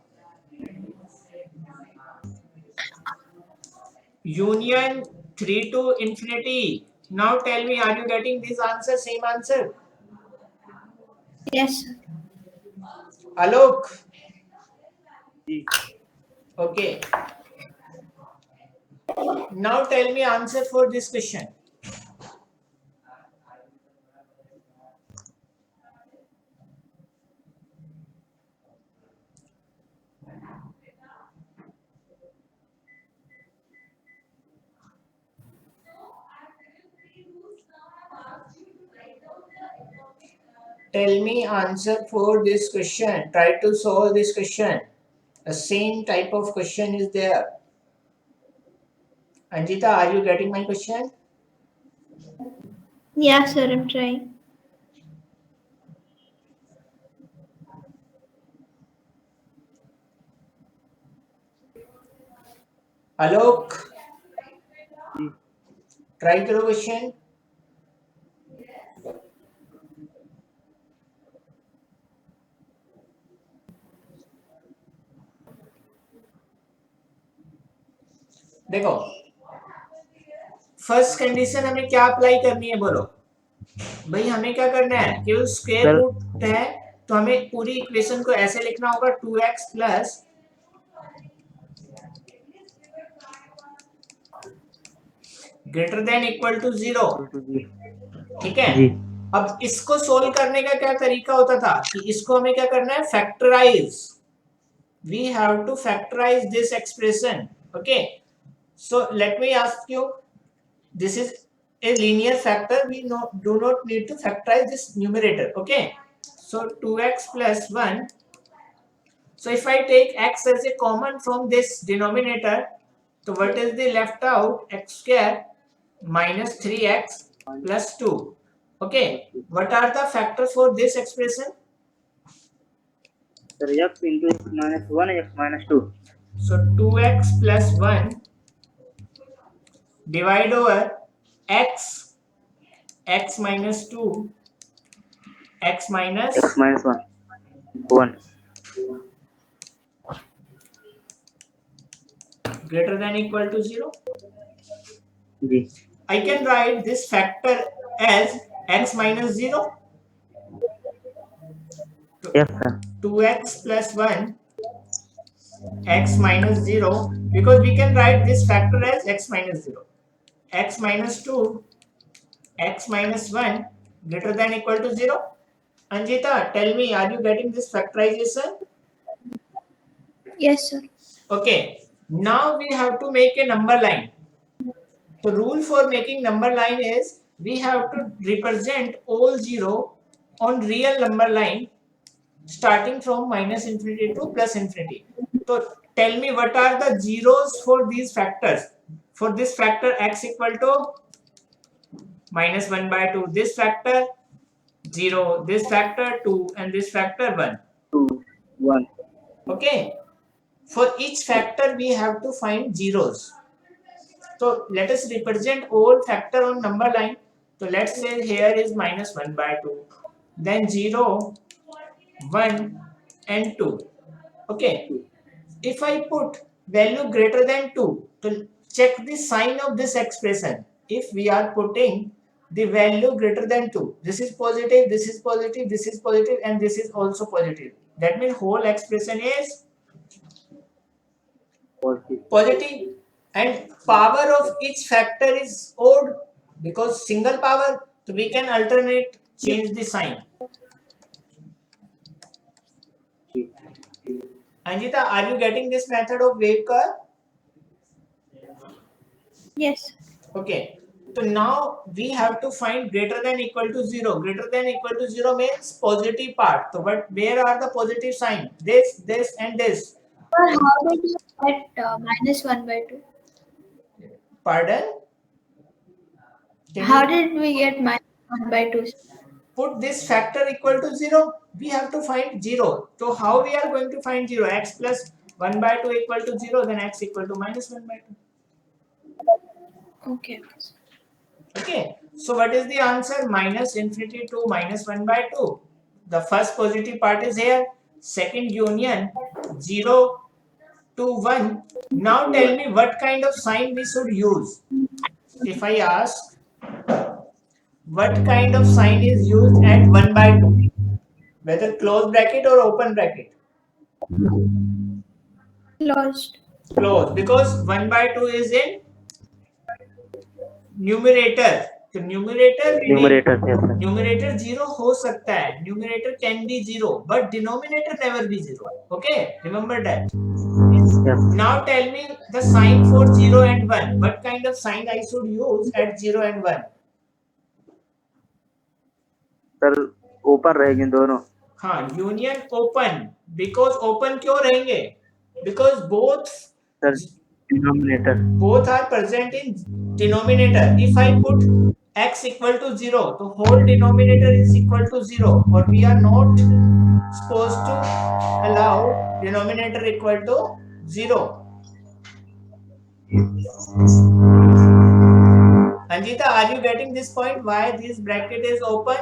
Union 3 to infinity. Now tell me, are you getting this answer? Same answer? Yes, sir. Alok. Okay. Now tell me answer for this question. Tell me answer for this question. Try to solve this question. The same type of question is there. Anjita, are you getting my question? Yeah, sir. I'm trying. Alok try करो question. देखो first condition हमें क्या apply करनी है बोलो भाई। हमें क्या करना है कि स्क्वायर सर रूट है तो हमें पूरी इक्वेशन को ऐसे लिखना होगा 2x plus greater than equal to 0। ठीक है। जी अब इसको सोल्व करने का क्या तरीका होता था कि इसको हमें क्या करना है factorize. We have to factorize this expression. Okay so let me ask you, this is a linear factor, we do not need to factorize this numerator. Okay, so 2x plus 1, so if I take x as a common from this denominator, so what is the left out? X square minus 3x plus 2. Okay, what are the factors for this expression? Sir x into x minus 1 x minus 2 So 2x plus 1 divide over x, x minus 2, x minus x minus 1 greater than equal to 0. जी I can write this factor as x minus 0. yes sir 2x plus 1 x minus 0, because we can write this factor as x minus 0. X minus 2 x minus 1 greater than equal to 0. Anjita, tell me, are you getting this factorization? Yes, sir. Okay, now we have to make a number line. The rule for making number line is we have to represent all 0 on real number line starting from minus infinity to plus infinity. So tell me what are the zeros for these factors. For this factor x equal to minus 1 by 2, this factor 0, this factor 2 and this factor 1. 2 1 Okay, for each factor we have to find zeros. So let us represent all factor on number line. So let's say here is minus 1 by 2, then 0, 1 and 2. Okay, if I put value greater than 2, to check the sign of this expression. If we are putting the value greater than 2, this is positive, this is positive, this is positive and this is also positive. That means whole expression is positive. And power of each factor is odd because single power, so we can alternate, change the sign. Anjita, are you getting this method of wave curve? Yes. Okay, so now we have to find greater than equal to 0. Greater than equal to 0 means positive part. So but where are the positive sign? This and this. Sir, how did you get minus 1 by 2? Pardon? Can How you did we get minus 1 by 2? put this factor equal to 0? We have to find 0. So how we are going to find 0? X plus 1 by 2 equal to 0, then x equal to minus 1 by 2. Okay. Okay, so what is the answer? Minus infinity to minus 1 by 2. The first positive part is here. Second union 0 to 1. Now tell me what kind of sign we should use. If I ask what kind of sign is used at 1 by 2, whether close bracket or open bracket? Closed. Close, because 1 by 2 is in numerator. तो numerator numerator yes sir numerator 0 हो सकता है, numerator can be 0 but denominator never be 0. Okay, remember that. yes Now tell me the sign for 0 and 1. What kind of sign I should use at 0 and 1? Sir ऊपर रहेंगे दोनों हाँ, union open. Because open क्यों रहेंगे? Because sir denominator both are present in denominator. If I put x equal to 0, the whole denominator is equal to 0, or we are not supposed to allow denominator equal to 0. Anjita, are you getting this point? Why this bracket is open?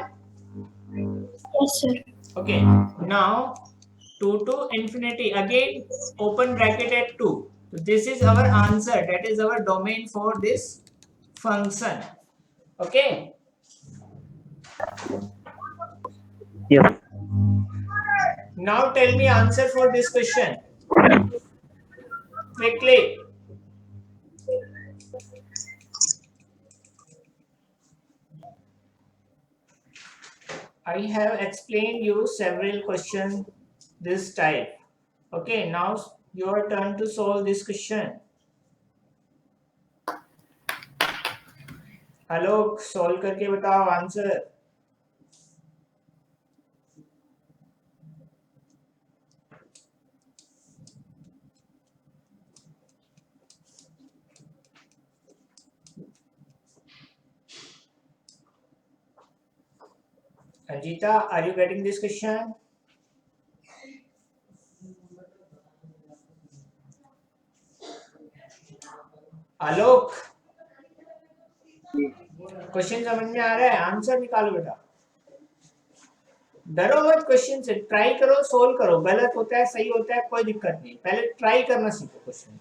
Yes, sir. Okay. Now 2 to infinity, again open bracket at 2. So this is our answer. That is our domain for this function. Okay. Yes. Now tell me answer for this question. Quickly. I have explained you several questions this type. Okay, now your turn to solve this question. Alok solve करके बताओ answer. Anjita, are you getting this question? Alok, question समझ में आ रहा है? Answer निकालो बेटा. डरो मत क्वेश्चन से, ट्राई करो, सोल्व करो. गलत होता है, सही होता है, कोई दिक्कत नहीं. पहले ट्राई करना सीखो क्वेश्चन.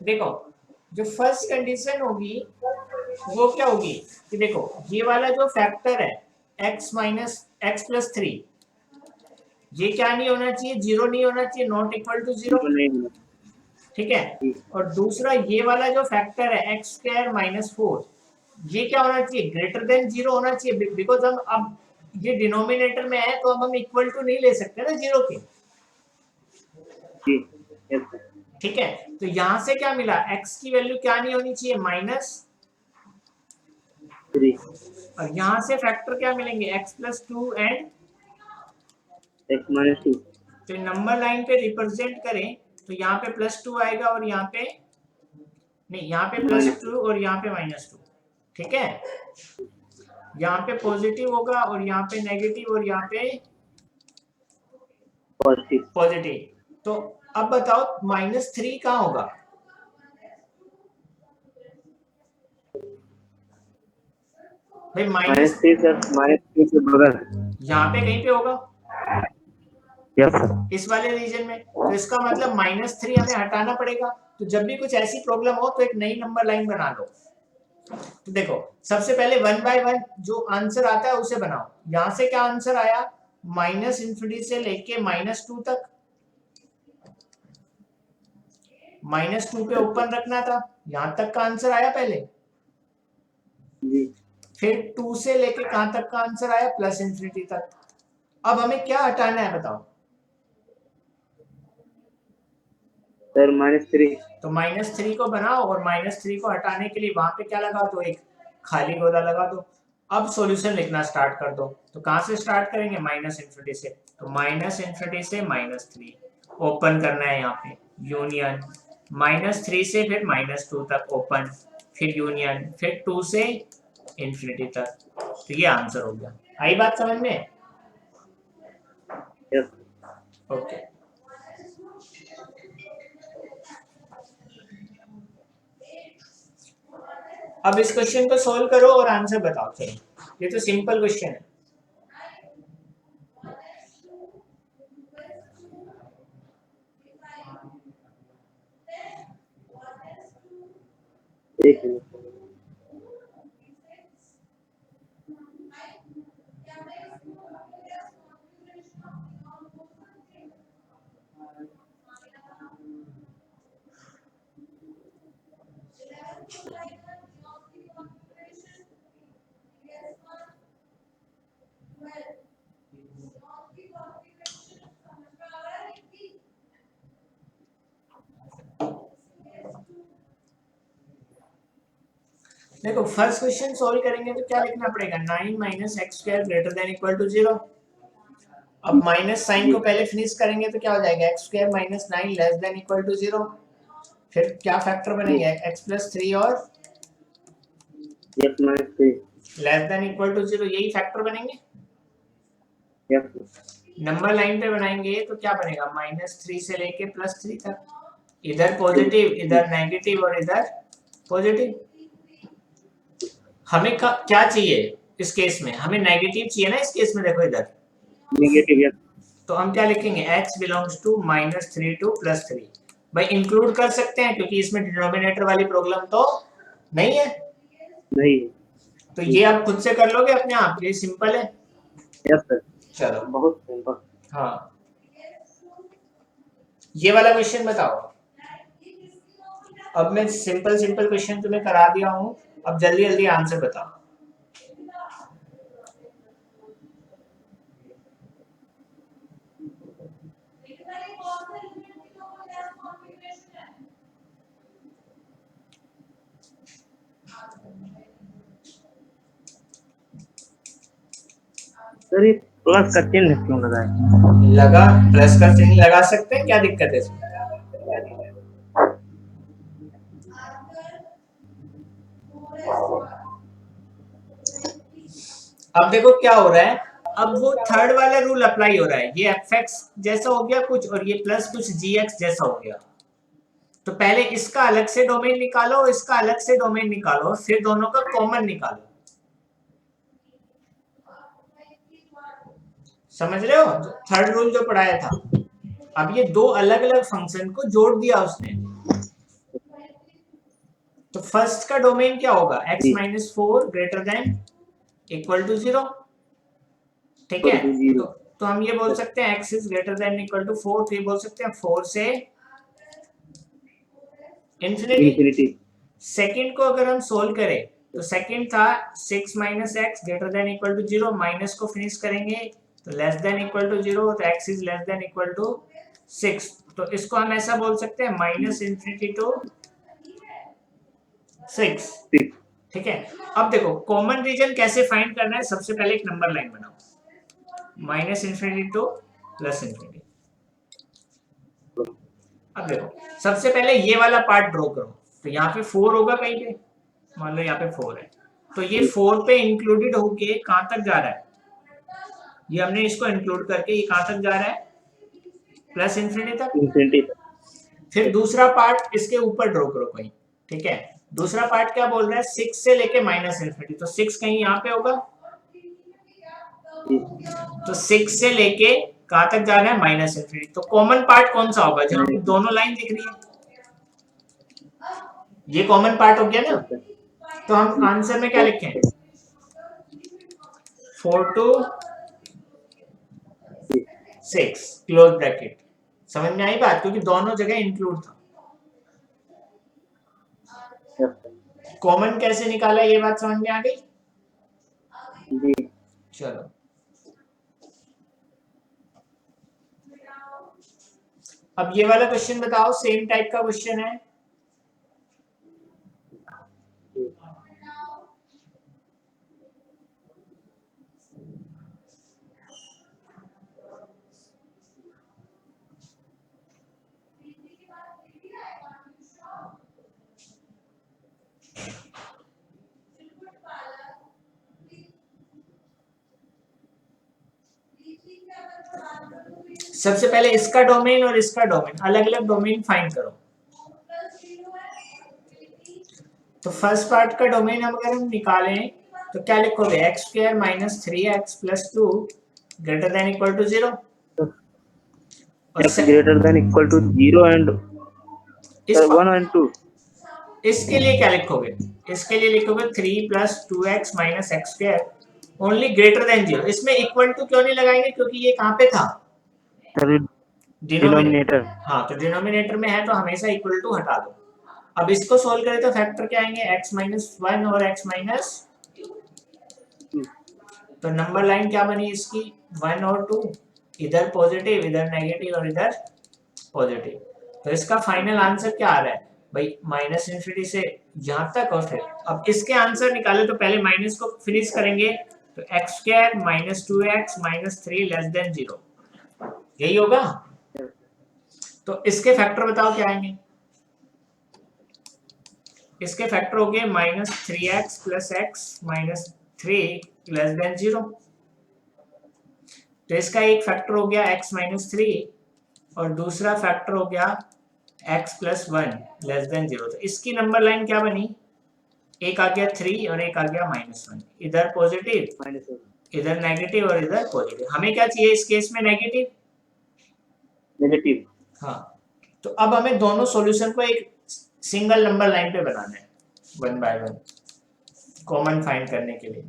देखो, जो फर्स्ट कंडीशन होगी वो क्या होगी कि देखो ये वाला जो फैक्टर है x माइनस एक्स प्लस 3, ये क्या नहीं होना चाहिए? जीरो नहीं होना चाहिए, नॉट इक्वल टू जीरो. ठीक है. और दूसरा ये वाला जो फैक्टर है एक्स स्क्वायर माइनस 4, ये क्या होना चाहिए? ग्रेटर देन जीरो होना चाहिए. बिकॉज हम अब ये डिनोमिनेटर में है तो अब हम इक्वल टू नहीं ले सकते ना जीरो के. ठीक है. तो यहां से क्या मिला? x की वैल्यू क्या नहीं होनी चाहिए? माइनस 3. और यहाँ से फैक्टर क्या मिलेंगे? x plus 2 and x minus 2. तो नंबर लाइन पे रिप्रेजेंट करें तो यहाँ पे प्लस 2 आएगा और यहाँ पे नहीं, यहाँ पे प्लस 2 और यहाँ पे माइनस 2. ठीक है. यहाँ पे पॉजिटिव होगा और यहाँ पे नेगेटिव और यहाँ पे पॉजिटिव. तो अब बताओ माइनस 3 कहाँ होगा? भाई माइनस 3 सर, माइनस 3 के बगल यहाँ पे कहीं पे होगा. Yes sir. इस वाले रीजन में. तो इसका मतलब माइनस 3 हमें हटाना पड़ेगा. तो जब भी कुछ ऐसी प्रॉब्लम हो तो एक नई नंबर लाइन बना लो. तो देखो सबसे पहले 1 बाय 1 जो आंसर आता है उसे बनाओ. यहां से क्या आंसर आया? माइनस इन्फिनिटी से लेके माइनस 2 तक. माइनस 2 पे ओपन रखना था, यहां तक का आंसर आया पहले. फिर 2 से लेके कहां तक का आंसर आया? प्लस इन्फिनिटी तक. अब हमें क्या हटाना है बताओ? Sir minus 3. तो माइनस 3 को बनाओ और माइनस 3 को हटाने के लिए वहां पे क्या लगा दो? एक खाली गोला लगा दो. अब सॉल्यूशन लिखना स्टार्ट कर दो. तो कहां से स्टार्ट करेंगे? माइनस इन्फिनिटी से. तो माइनस इन्फिनिटी से माइनस 3 ओपन करना है. यहाँ पे यूनियन माइनस 3 से फिर माइनस 2 तक ओपन, फिर यूनियन, फिर 2 से इन्फिनिटी तक. तो ये आंसर हो गया. आई बात समझ में? यस. ओके. अब इस क्वेश्चन को सॉल्व करो और आंसर बताओ. चलो ये तो सिंपल क्वेश्चन है. एक मिनट. देखो फर्स्ट क्वेश्चन सॉल्व करेंगे तो क्या लिखना पड़ेगा? 9 minus x square greater than equal to 0. अब माइनस साइन को पहले फिनिश करेंगे तो क्या हो जाएगा? X square minus 9 less than equal to 0. फिर क्या फैक्टर बनेंगे? x प्लस 3 और x minus 3 less than equal to 0, यही फैक्टर बनेंगे। yes नंबर लाइन पे बनाएंगे तो क्या बनेगा? -3 से लेके +3 तक, इधर पॉजिटिव इधर नेगेटिव और इधर पॉजिटिव। हमें क्या चाहिए इस केस में? हमें नेगेटिव चाहिए ना इस केस में, देखो इधर negative yes तो हम क्या लिखेंगे? x belongs to -3 to +3। भाई इंक्लूड कर सकते हैं क्योंकि इसमें डिनोमिनेटर वाली प्रॉब्लम तो नहीं है, नहीं तो ये आप खुद से कर लोगे अपने आप, ये सिंपल है। yes sir चलो बहुत सिंपल। हाँ, ये वाला क्वेश्चन बताओ। अब मैं सिंपल सिंपल क्वेश्चन तुम्हें करा दिया हूँ, अब जल्दी जल्दी आंसर बताओ। सर ये प्लस का चिन्ह क्यों लगाए? लगा, प्लस का चिन्ह लगा सकते हैं, क्या दिक्कत है इसमें? अब देखो क्या हो रहा है, अब वो थर्ड वाला रूल अप्लाई हो रहा है, ये fx जैसा हो गया कुछ और ये प्लस कुछ gx जैसा हो गया। तो पहले इसका अलग से डोमेन निकालो, इसका अलग से डोमेन निकालो, फिर दोनों का कॉमन निकालो। समझ रहे हो थर्ड रूल जो पढ़ाया था? अब ये दो अलग अलग फंक्शन को जोड़ दिया उसने, तो फर्स्ट का डोमेन क्या होगा? x minus 4 greater than equal to 0, ठीक है? तो हम ये बोल सकते हैं x is greater than equal to 4, तो ये बोल सकते हैं 4 से इंफिनिटी। सेकंड को अगर हम सोल्व करें तो सेकंड था 6 minus x greater than equal to 0, minus को फिनिश करेंगे तो लेस देन इक्वल टू 0, तो x is less than equal to 6, तो इसको हम ऐसा बोल सकते हैं माइनस इंफिनिटी टू 6, ठीक है? अब देखो कॉमन रीजन कैसे फाइंड करना है, सबसे पहले एक नंबर लाइन बनाओ, minus infinity to plus infinity. अब देखो सबसे पहले ये वाला पार्ट ड्रॉ करो, तो यहाँ पे 4 होगा कहीं पे, मान लो यहाँ पे 4 है, तो ये 4 पे इंक्लूडेड होके कहां तक जा रहा है? ये हमने इसको इंक्लूड करके ये कहां तक जा रहा है? प्लस इंफिनिटी तक। फिर दूसरा पार्ट इसके ऊपर ड्रॉ करो कहीं, ठीक है? दूसरा पार्ट क्या बोल रहा है? 6 से लेके माइनस इंफिनिटी, तो 6 कहीं यहाँ पे होगा, तो 6 से लेके कहां तक जा रहा है? Minus infinity. तो कॉमन पार्ट कौन सा होगा? जहां पे दोनों लाइन दिख रही है, ये कॉमन पार्ट हो गया ना। तो हम आंसर में क्या लिखें? 4 to 6 क्लोज ब्रैकेट। समझ में आई बात? क्योंकि दोनों जगह इंक्लूड था। कॉमन कैसे निकाला, ये बात समझ में आ गई? चलो अब ये वाला क्वेश्चन बताओ, सेम टाइप का क्वेश्चन है। सबसे पहले इसका डोमेन और इसका डोमेन, अलग अलग डोमेन फाइंड करो। तो फर्स्ट पार्ट का डोमेन हम अगर हम निकालें तो क्या लिखोगे? X square minus 3x plus 2 greater than equal to 0, x greater than equal to 0 and 1 and 2। इसके लिए क्या लिखोगे? इसके लिए लिखोगे 3 plus 2x minus x square only greater than 0। इसमें इक्वल टू क्यों नहीं लगाएंगे? क्योंकि ये कहां पे था? डिनोमिनेटर। हाँ, तो डिनोमिनेटर में है तो हमेशा इक्वल टू हटा दो। अब इसको सोल्व करें तो फैक्टर क्या आएंगे? x माइनस 1 और x माइनस, तो नंबर लाइन क्या बनी इसकी? 1 और 2, इधर पॉजिटिव इधर नेगेटिव और इधर पॉजिटिव। तो इसका फाइनल आंसर क्या आ रहा है भाई? माइनस इंफिनिटी से यहां तक। और फिर अब इसके आंसर निकाले तो पहले माइनस को फिनिश करेंगे, तो x square minus 2x minus 3 less then 0, यही होगा। तो इसके फैक्टर बताओ क्या आएंगे? इसके फैक्टर हो गए -3x plus x minus 3 less then 0। तो इसका एक फैक्टर हो गया x माइनस 3 और दूसरा फैक्टर हो गया x प्लस 1 लेस देन 0। तो इसकी नंबर लाइन क्या बनी, एक आ गया 3 और एक आ गया -1, इधर पॉजिटिव इधर नेगेटिव और इधर पॉजिटिव। हमें क्या चाहिए इस केस में, नेगेटिव। हाँ, तो अब हमें दोनों सॉल्यूशन को एक सिंगल नंबर लाइन पे बनाना है, 1 बाय 1 कॉमन फाइंड करने के लिए।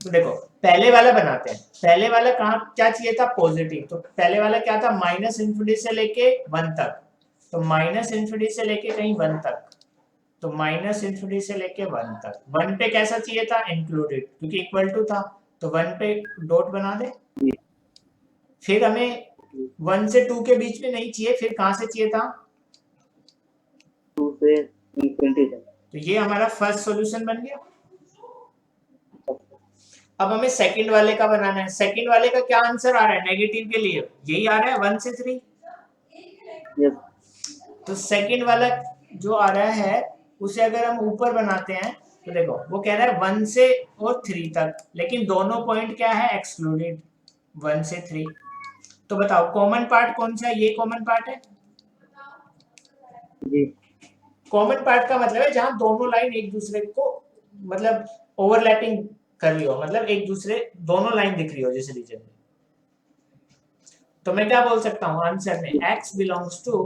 तो देखो पहले वाला बनाते हैं। पहले वाला कहाँ क्या चाहिए था, पॉजिटिव। तो पहले वाला क्या था, -∞ से लेके 1 तक। तो -∞ से लेके कहीं 1 तक, तो -∞ से लेके 1 तक। 1 पे कैसा चाहिए था, इंक्लूडेड, क्योंकि इक्वल टू था, तो 1 पे डॉट बना दे। फिर हमें 1 से 2 के बीच में नहीं चाहिए, फिर कहां से चाहिए था, 2 से इंफिनिटी तक। तो ये हमारा फर्स्ट सॉल्यूशन बन गया। अब हमें सेकंड वाले का बनाना है। सेकंड वाले का क्या आंसर आ रहा है, नेगेटिव के लिए यही आ रहा है, 1 से 3। यस तो सेकंड वाला जो आ रहा है उसे अगर हम ऊपर बनाते हैं तो देखो वो कह रहा है 1 से और 3 तक, लेकिन दोनों पॉइंट क्या है, एक्सक्लूडेड, 1 से 3। तो बताओ कॉमन पार्ट कौन सा है, ये कॉमन पार्ट है। जी, कॉमन पार्ट का मतलब है जहां दोनों लाइन एक दूसरे को मतलब ओवरलैपिंग कर रही हो, मतलब एक दूसरे दोनों लाइन दिख रही हो जिस रीजन में। तो मैं क्या बोल सकता हूँ आंसर में, x बिलोंग्स टू,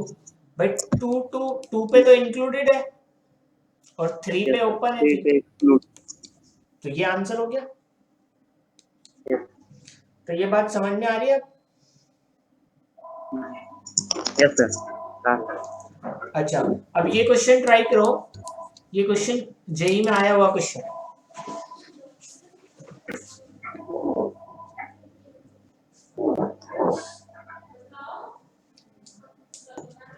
भाई 2 पे तो इंक्लूडेड है और 3 पे ओपन है, 3 पे एक्सक्लूड। तो ये आंसर हो गया। यस तो ये बात समझ में आ रही है। Yes sir. अच्छा, अब ये क्वेश्चन ट्राई करो, ये क्वेश्चन जेई में आया हुआ क्वेश्चन है।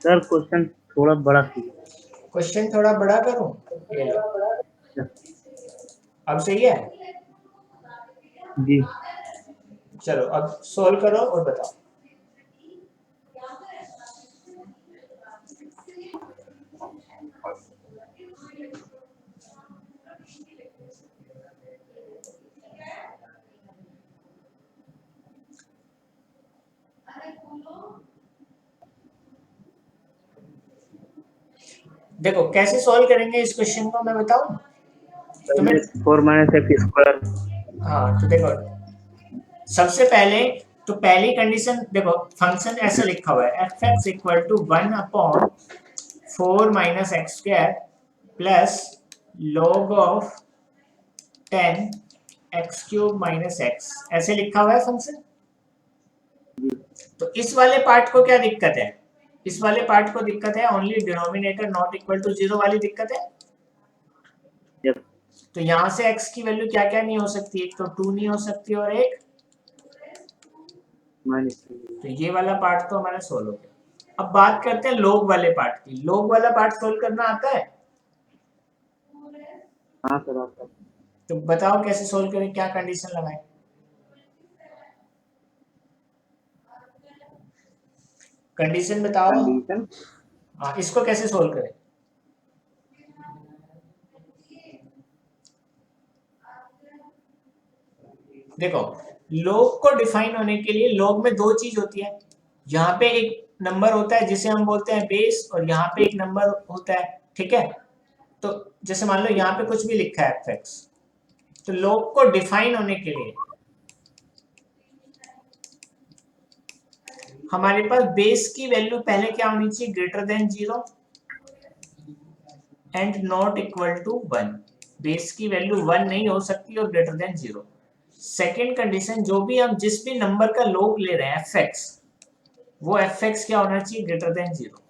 सर क्वेश्चन थोड़ा बड़ा थी। क्वेश्चन थोड़ा बड़ा करूं, ये लो। अब सही है, जी चलो अब सॉल्व करो और बताओ। देखो कैसे सॉल्व करेंगे इस क्वेश्चन को, मैं बताऊं तुम्हें। 4 - x²। हाँ, तो देखो सबसे पहले तो पहली कंडीशन देखो, फंक्शन ऐसा लिखा हुआ है f(x) = 1/4 - x² plus log of 10 x³ - x, ऐसे लिखा हुआ है फंक्शन। तो इस वाले पार्ट को क्या दिक्कत है, इस वाले पार्ट को दिक्कत है only denominator not equal to 0 वाली दिक्कत है। यस तो यहाँ से x की वैल्यू क्या क्या नहीं हो सकती, एक तो 2 नहीं हो सकती और एक, तो ये वाला पार्ट तो हमारा सोल्व हो गया। अब बात करते हैं log वाले पार्ट की। log वाला पार्ट सोल्व करना आता है, हाँ सर आपका। तो बताओ कैसे सोल्व करें, क्या कंडीशन लगाएं। कंडीशन बताओ। कंडीशन हाँ, इसको कैसे सोल्व करें। देखो log को डिफाइन होने के लिए log में 2 चीज होती है, यहाँ पे एक नंबर होता है जिसे हम बोलते हैं बेस, और यहाँ पे एक नंबर होता है, ठीक है। तो जैसे मान लो यहाँ पे कुछ भी लिखा है f(x), तो log को डिफाइन होने के लिए हमारे पास बेस की वैल्यू पहले क्या होनी चाहिए, greater than 0 and not equal to 1। Base की वैल्यू 1 नहीं हो सकती और ग्रेटर देन 0। सेकेंड कंडीशन, जो भी हम जिस भी नंबर का log ले रहे हैं f(x), वो f(x) क्या होना चाहिए, ग्रेटर देन 0।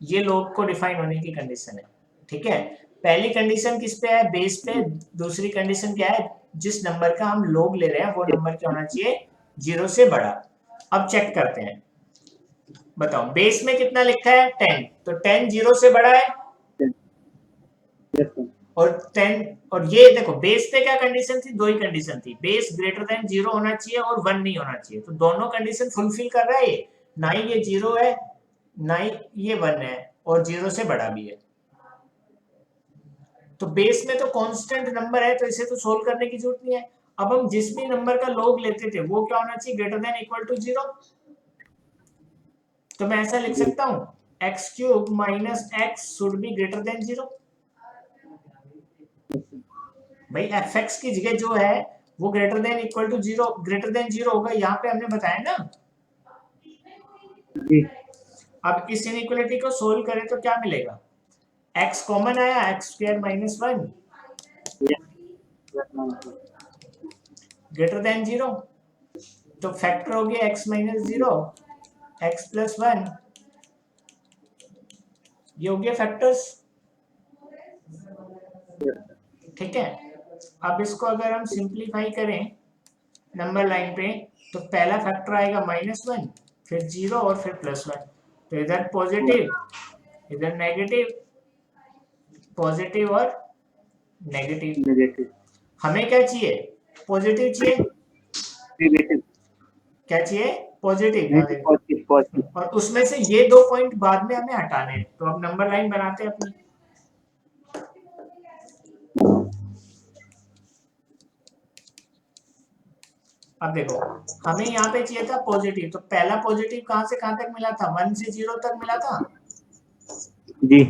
ये log को डिफाइन होने की कंडीशन है, ठीक है। पहली कंडीशन किस पे है, बेस पे। दूसरी कंडीशन क्या है, जिस नंबर का हम log ले रहे हैं वो नंबर क्या होना चाहिए, 0 से बड़ा। अब चेक करते हैं, बताओ बेस में कितना लिखा है, 10, तो 10 0 से बड़ा है। Yes sir. और 10, और ये देखो बेस पे क्या कंडीशन थी, 2 ही कंडीशन थी, बेस ग्रेटर देन 0 होना चाहिए और 1 नहीं होना चाहिए। तो दोनों कंडीशन फुलफिल कर रहा है ये, ना ही ये 0 है ना ही ये 1 है, और 0 से बड़ा भी है। तो बेस में तो कांस्टेंट नंबर है, तो इसे तो सोल्व करने की जरूरत नहीं है। अब हम जिस भी नंबर का log लेते थे वो क्या होना चाहिए, ग्रेटर देन इक्वल टू 0। तो मैं ऐसा लिख सकता हूं x cube minus x should be greater than 0। भाई एफ एक्स की जगह जो है वो greater than equal to 0, greater than 0 होगा, यहाँ पे हमने बताया ना। जी अब इस इनइक्वालिटी को सोल्व करें तो क्या मिलेगा, x कॉमन आया, x square minus 1 greater than 0, तो फैक्टर हो गया x माइनस 0 x प्लस 1, ये हो गया फैक्टर्स। ठीक है, अब इसको अगर हम सिंप्लीफाई करें नंबर लाइन पे, तो पहला फैक्टर आएगा -1, फिर 0 और फिर +1, तो इधर पॉजिटिव इधर नेगेटिव, पॉजिटिव और नेगेटिव। नेगेटिव हमें क्या चाहिए, पॉजिटिव चाहिए। नेगेटिव क्या चाहिए, पॉजिटिव। Positive positive. और उसमें से ये 2 पॉइंट बाद में हमें हटाने हैं, तो अब नंबर लाइन बनाते हैं अपनी। अब देखो हमें यहाँ पे चाहिए था पॉजिटिव, तो पहला पॉजिटिव कहाँ से कहाँ तक मिला था, 1 से 0 तक मिला था। जी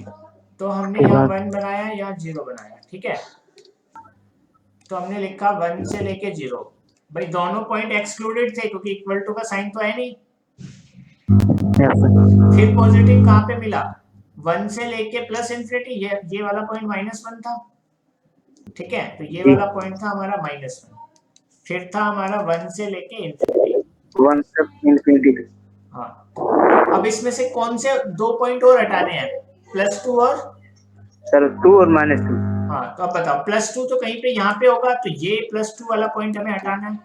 तो हमने यहाँ 1 बनाया, यहाँ 0 बनाया। ठीक है, तो हमने लिखा 1 से लेके 0। भाई दोनों पॉइंट एक्सक्लूडेड थे क्योंकि इक्वल टू का साइन तो है नहीं। फिर पॉजिटिव कहाँ पे मिला, 1 से लेके प्लस इंफिनिटी, ये वाला पॉइंट -1 था। ठीक है, तो ये वाला पॉइंट था हमारा -1। फिर था हमारा 1 से लेके इंफिनिटी। 1 से इंफिनिटी। हाँ, अब इसमें से कौन से 2 पॉइंट और हटाने हैं, +2 और सर 2 और -2। हाँ, तो अब बताओ +2 तो कहीं पे यहाँ पे होगा, तो ये +2 वाला पॉइंट हमें हटाना है,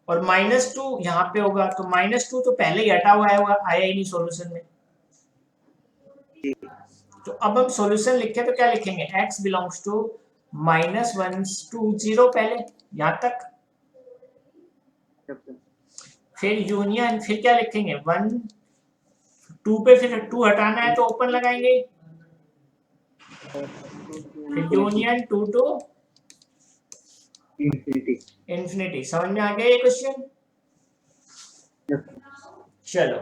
और -2 यहाँ पे होगा, तो -2 तो पहले ही हटा हुआ आया ही नहीं सॉल्यूशन में। तो अब हम सॉल्यूशन लिखे तो क्या लिखेंगे, x बिलोंग्स टू -1 to 0 पहले यहाँ तक, फिर यूनियन, फिर क्या लिखेंगे 1 2 पे, फिर 2 हटाना है तो ओपन लगाएंगे, फिर यूनियन 2 to इंफिनिटी। समझ में आ गया ये क्वेश्चन। चलो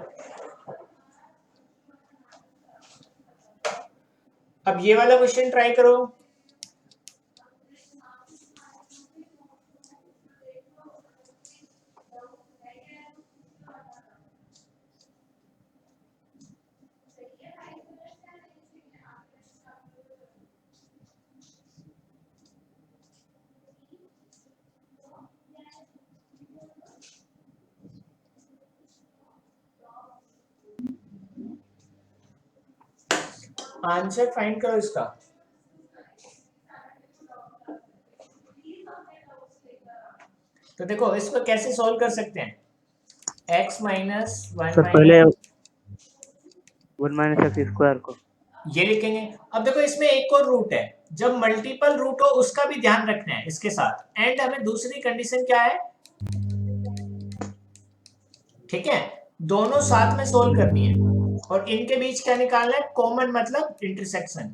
अब ये वाला क्वेश्चन ट्राई करो। आंसर फाइंड करो इसका। तो देखो इसको कैसे सॉल्व कर सकते हैं, x माइनस 1 सर पहले 1 माइनस एक्स स्क्वायर को ये लिखेंगे। अब देखो इसमें एक और रूट है, जब मल्टीपल रूट हो उसका भी ध्यान रखना है इसके साथ, एंड हमें दूसरी कंडीशन क्या है, ठीक है, दोनों साथ में सोल्व करनी है, और इनके बीच क्या निकालना है, कॉमन मतलब इंटरसेक्शन।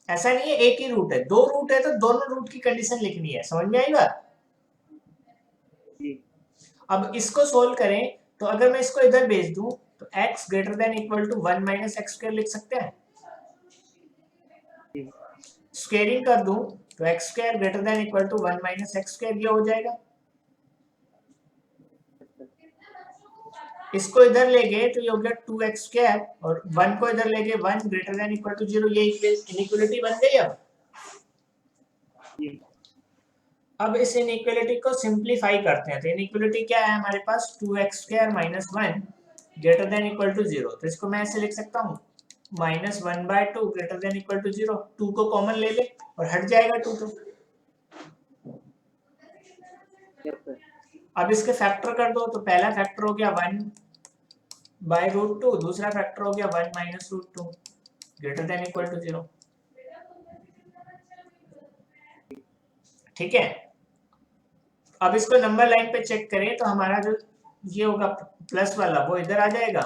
ऐसा नहीं है एक ही रूट है, 2 रूट है तो दोनों रूट की कंडीशन लिखनी है। समझ में आई बात। अब इसको सोल्व करें, तो अगर मैं इसको इधर भेज दूं तो x greater than equal to 1 minus x square लिख सकते हैं। स्क्वेयरिंग कर दूं तो x square greater than equal to 1 minus x square, ये हो जाएगा। इसको इधर ले गए तो ये हो गया 2x स्क्वायर, और 1 को इधर ले गए 1 ग्रेटर देन इक्वल टू 0, ये इनइक्वालिटी बन गई। अब इस इनइक्वालिटी को सिंप्लीफाई करते हैं, तो इनइक्वालिटी क्या है हमारे पास, 2x square minus 1 greater than equal to 0, तो इसको मैं ऐसे लिख सकता हूँ -1/2 ग्रेटर देन इक्वल टू 0, 2 को कॉमन ले ले और हट जाएगा 2 तो। अब इसके फैक्टर कर दो, तो पहला फैक्टर हो गया 1/√2, दूसरा फैक्टर हो गया 1 minus √2 greater than equal to 0। ठीक है, अब इसको नंबर लाइन पे चेक करें तो हमारा जो ये होगा प्लस वाला वो इधर आ जाएगा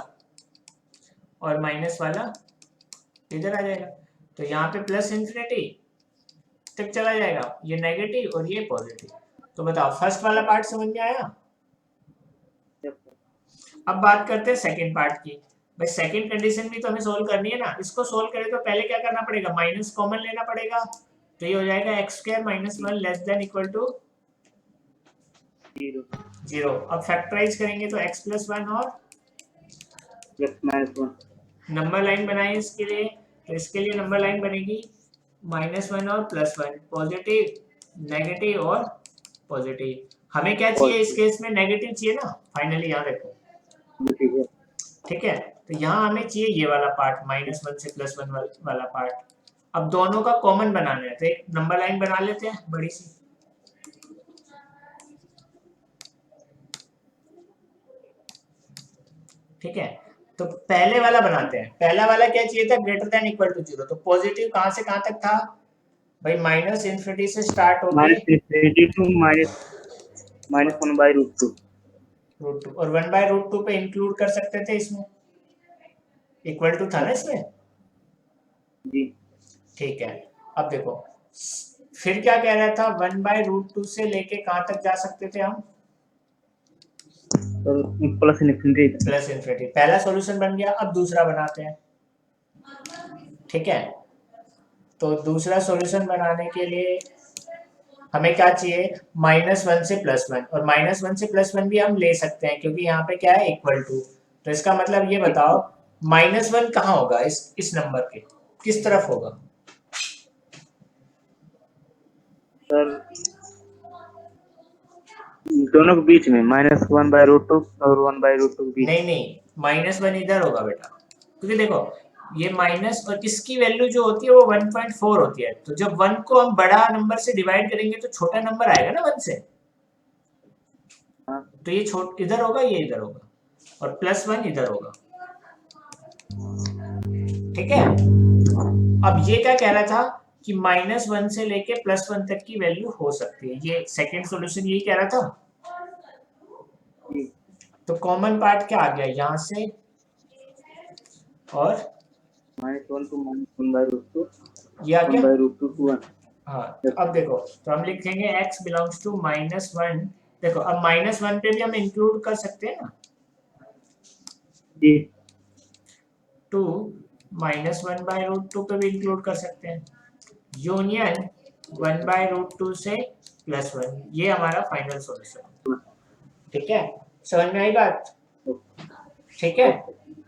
और माइनस वाला इधर आ जाएगा, तो यहाँ पे प्लस इंफिनिटी तक चला जाएगा, ये नेगेटिव और ये पॉजिटिव। तो बताओ फर्स्ट वाला पार्ट समझ में आया। अब बात करते हैं सेकंड पार्ट की। भाई सेकंड कंडीशन भी तो हमें सोल्व करनी है ना। इसको सोल्व करें तो पहले क्या करना पड़ेगा, माइनस कॉमन लेना पड़ेगा, तो ये हो जाएगा x square minus 1 less than equal to 0। अब फैक्टराइज करेंगे तो x प्लस 1 और x-1 नंबर लाइन बनाए इसके लिए, तो इसके लिए नंबर लाइन बनेगी -1 और +1, पॉजिटिव नेगेटिव और पॉजिटिव। हमें क्या चाहिए इस केस में, नेगेटिव चाहिए ना फाइनली, यहाँ देखो ठीक है। ठीक है। तो यहाँ हमें चाहिए ये वाला पार्ट -1 से +1 वाला पार्ट। अब दोनों का कॉमन बनाना है, तो एक नंबर लाइन बना लेते हैं बड़ी सी। ठीक है, तो पहले वाला बनाते हैं। पहला वाला क्या चाहिए था, ग्रेटर देन इक्वल टू 0। तो पॉजिटिव कहां से कहां तक था भाई, माइनस इन्फिनिटी से स्टार्ट होके -infinity to -1/√2 √2 और 1/√2 पे इंक्लूड कर सकते थे इसमें, इक्वल टू था ना इसमें जी। ठीक है। अब देखो फिर क्या कह रहा था, 1/√2 से लेके कहां तक जा सकते थे हम, प्लस इन्फिनिटी। Plus infinity. पहला सॉल्यूशन बन गया। अब दूसरा बनाते हैं। ठीक है, तो दूसरा सॉल्यूशन बनाने के लिए हमें क्या चाहिए, -1 से +1, और -1 से +1 भी हम ले सकते हैं क्योंकि यहाँ पे क्या है, इक्वल टू। तो इसका मतलब ये बताओ -1 कहाँ होगा, इस नंबर के किस तरफ होगा। सर दोनों के बीच में -1/√2 और 1/√2 के बीच। नहीं -1 इधर होगा बेटा, क्योंकि देखो ये माइनस और इसकी वैल्यू जो होती है वो 1.4 होती है। तो जब 1 को हम बड़ा नंबर से डिवाइड करेंगे तो छोटा नंबर आएगा ना 1 से, हाँ। तो ये इधर होगा, ये इधर होगा, और +1 इधर होगा। ठीक है, अब ये क्या कह रहा था कि -1 से लेके +1 तक की वैल्यू हो सकती है, ये सेकंड सॉल्यूशन यही कह रहा था। तो कॉमन पार्ट क्या आ गया यहाँ से, और -1 to -1/√2 ये आ गया 1/√2 to 1। हाँ। तो अब देखो, तो हम लिखेंगे x बिलोंग्स टू -1। देखो अब -1 पे भी हम इंक्लूड कर सकते हैं ना, जी। टू -1/√2 पे भी इंक्लूड कर सकते हैं, यूनियन 1/√2 से +1, ये हमारा फाइनल सॉल्यूशन। ठीक है, समझ में आई बात। ठीक है,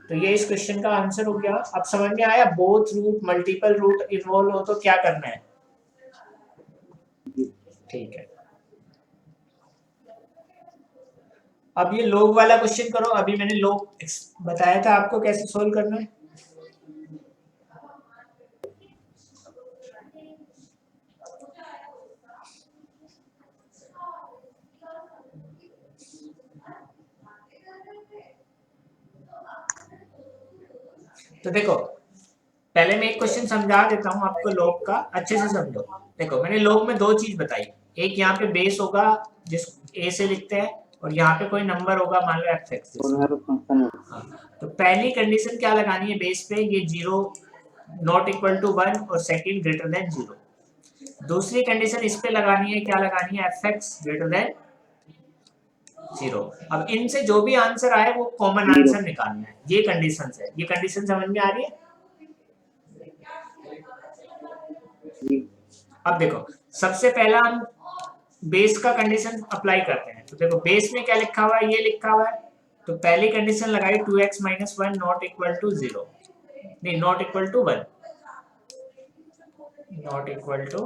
तो ये इस क्वेश्चन का आंसर हो गया। अब समझ में आया, both root multiple root involve हो तो क्या करना है। ठीक है, अब ये लोग वाला क्वेश्चन करो। अभी मैंने लोग बताया था आपको कैसे सोल्व करना है। तो देखो पहले मैं एक क्वेश्चन समझा देता हूँ आपको लोग का, अच्छे से समझो। देखो मैंने लोग में दो चीज बताई, एक यहाँ पे बेस होगा जिस a से लिखते हैं, और यहाँ पे कोई नंबर होगा, मान लो fx। हाँ, तो पहली कंडीशन क्या लगानी है बेस पे, ये 0 नॉट इक्वल टू 1 और सेकंड ग्रेटर देन 0। दूसरी कंडीशन इस पे लगानी है, क्या लगानी है, fx ग्रेटर देन 0। अब इनसे जो भी आंसर आए वो कॉमन आंसर निकालना है, ये कंडीशन है। ये कंडीशन समझ में आ रही है। अब देखो सबसे पहला हम बेस का कंडीशन अप्लाई करते हैं। तो देखो बेस में क्या लिखा हुआ है, ये लिखा हुआ है। तो पहली कंडीशन लगाई 2x - 1 नॉट इक्वल टू 0, नहीं not equal to 1, not equal to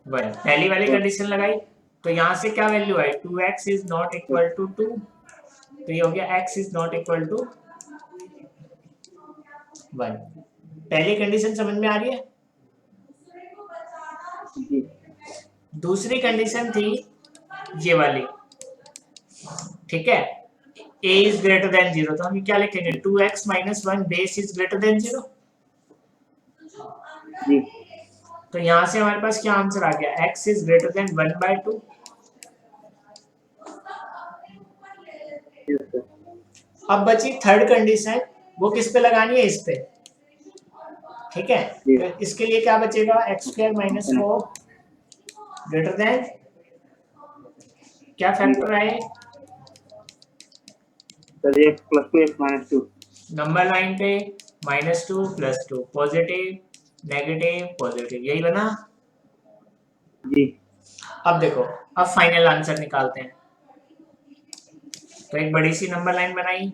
1, पहली वाली कंडीशन लगाई। तो यहाँ से क्या वैल्यू आई, 2x is not equal to 2, तो ये हो गया x is not equal to 1। पहली कंडीशन समझ में आ रही है। दूसरी कंडीशन थी ये वाली, ठीक है, a इज ग्रेटर देन 0। तो हम क्या लिखेंगे, 2x - 1 base is greater than 0। तो यहां से हमारे पास क्या आंसर आ गया, x is greater then 1/2। Yes, sir. अब बची थर्ड कंडीशन, वो किस पे लगानी है, इस पे, ठीक है। जी। तो इसके लिए क्या बचेगा, x square minus 4 greater then, क्या फैक्टर आए, sir x plus 2 x minus 2। Number line पे -2 +2, पॉजिटिव नेगेटिव पॉजिटिव, यही बना। जी। अब देखो, अब फाइनल आंसर निकालते हैं। तो एक बड़ी सी नंबर लाइन बनाई,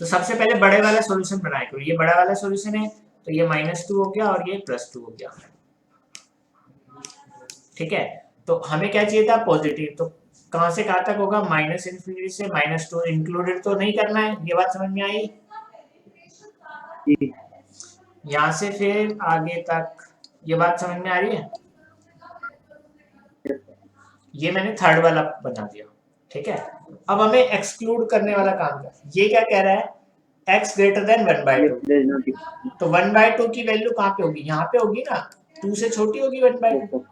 तो सबसे पहले बड़े वाला सॉल्यूशन बनाए, क्योंकि ये बड़ा वाला सॉल्यूशन है, तो ये -2 हो गया और ये +2 हो गया, ठीक है। तो हमें क्या चाहिए था, पॉजिटिव, तो कहां से कहां तक होगा, -∞ से -2, इंक्लूडेड तो नहीं करना है, ये बात समझ में आई। जी। यहां से फिर आगे तक, ये बात समझ में आ रही है। Yes, sir. ये मैंने थर्ड वाला बना दिया, ठीक है। अब हमें एक्सक्लूड करने वाला काम कर, ये क्या कह रहा है, x greater then 1/2, Yes, there is no difference. तो 1/2 की वैल्यू कहाँ पे होगी, यहाँ पे होगी ना, 2 से छोटी होगी 1/2, Yes, sir.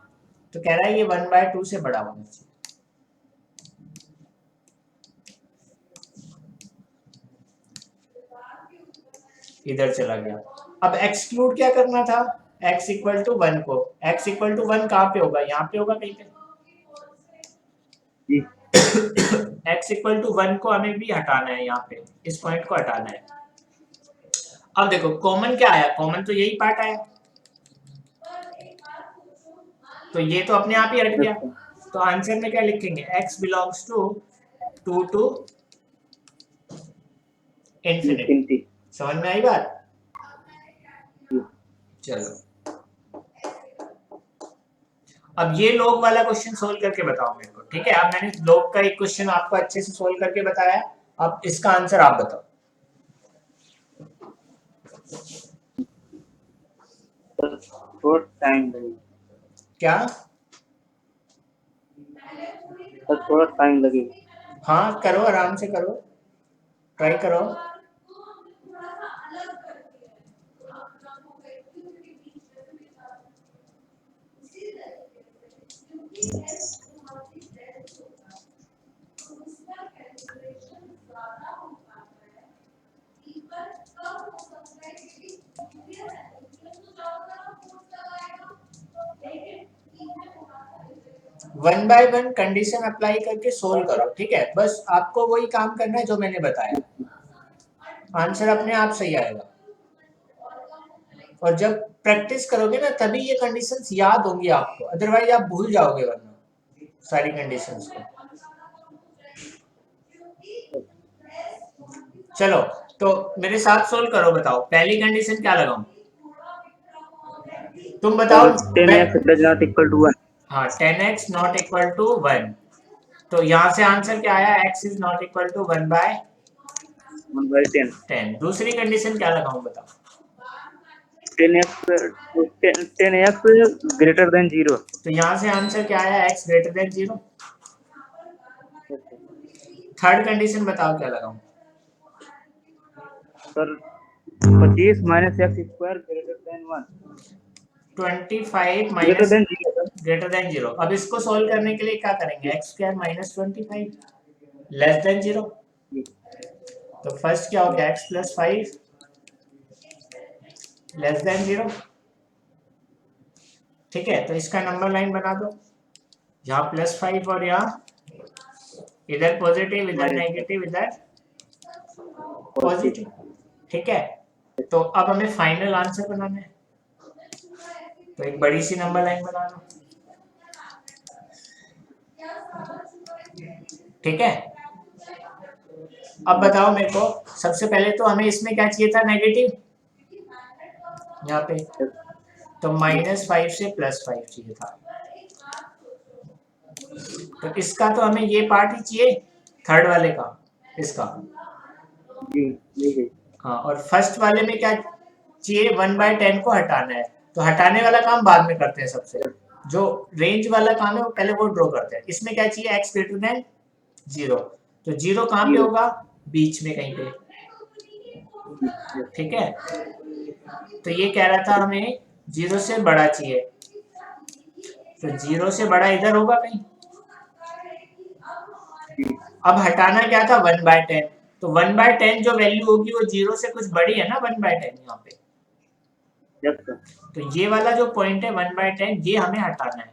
तो कह रहा है ये 1/2 से बड़ा होना चाहिए। इधर चला गया। अब एक्सक्लूड क्या करना था, x इक्वल टू 1 को, x इक्वल टू 1 कहाँ पे होगा, यहाँ पे होगा कहीं पे। जी। x इक्वल टू 1 को हमें भी हटाना है, यहाँ पे इस पॉइंट को हटाना है। अब देखो कॉमन क्या आया, कॉमन तो यही पार्ट आया, तो ये तो अपने आप ही हट गया। तो आंसर में क्या लिखेंगे, x belongs to 2 to infinity। Infinity. समझ में आई बात। जी। चलो अब ये लोग वाला क्वेश्चन सोल्व करके बताओ मेरे को, ठीक है। अब मैंने लोग का एक क्वेश्चन आपको अच्छे से सोल्व करके बताया, अब इसका आंसर आप बताओ। सर थोड़ा टाइम लगेगा। क्या, सर थोड़ा टाइम लगेगा। हाँ करो, आराम से करो, ट्राई करो। One by one condition apply करके सोल्व करो, ठीक है। बस आपको वही काम करना है जो मैंने बताया, आंसर अपने आप सही आएगा। और जब प्रैक्टिस करोगे ना तभी ये कंडीशंस याद होंगी आपको, अदरवाइज आप भूल जाओगे वरना सारी कंडीशंस को। चलो तो मेरे साथ सोल्व करो, बताओ पहली कंडीशन क्या लगाऊं, तुम बताओ। 10x does not equal to 1. हाँ 10x नॉट इक्वल टू 1, तो यहाँ से आंसर क्या आया, x is not equal to 1/10. 1/10। दूसरी कंडीशन क्या लगाऊं बताओ, 10x greater than 0. तो यहाँ से आंसर क्या आया, x greater than 0। Third condition बताओ क्या लगाऊं, sir 25 minus x square greater than 1. 25 Greater minus than 0. Sir greater than 0। अब इसको सोल्व करने के लिए क्या करेंगे, x square minus 25 less than 0। तो फर्स्ट क्या हो गया, x प्लस 5 लेस देन 0, ठीक है। तो इसका नंबर लाइन बना दो, यहाँ +5 और यहाँ इधर पॉजिटिव, इधर नेगेटिव, इधर पॉजिटिव, ठीक है। तो अब हमें फाइनल आंसर बनाना है, तो एक बड़ी सी नंबर लाइन बना लो, ठीक है। अब बताओ मेरे को, सबसे पहले तो हमें इसमें क्या चाहिए था, नेगेटिव, यहाँ पे तो -5 से +5 चाहिए था, तो इसका तो हमें ये पार्ट ही चाहिए थर्ड वाले का, इसका। जी। हाँ, और फर्स्ट वाले में क्या चाहिए, 1/10 को हटाना है, तो हटाने वाला काम बाद में करते हैं। सबसे जो रेंज वाला काम है वो पहले वो ड्रॉ करते हैं। इसमें क्या चाहिए, x ग्रेटर देन 0, तो 0 कहाँ पे होगा, बीच में कहीं पे, ठीक है। तो ये कह रहा था हमें 0 से बड़ा चाहिए, तो 0 से बड़ा इधर होगा कहीं, अब हटाना क्या था 1/10, तो 1/10 जो वैल्यू होगी वो 0 से कुछ बड़ी है ना 1/10 यहाँ पे। Yes sir. तो ये वाला जो पॉइंट है 1/10 ये हमें हटाना है,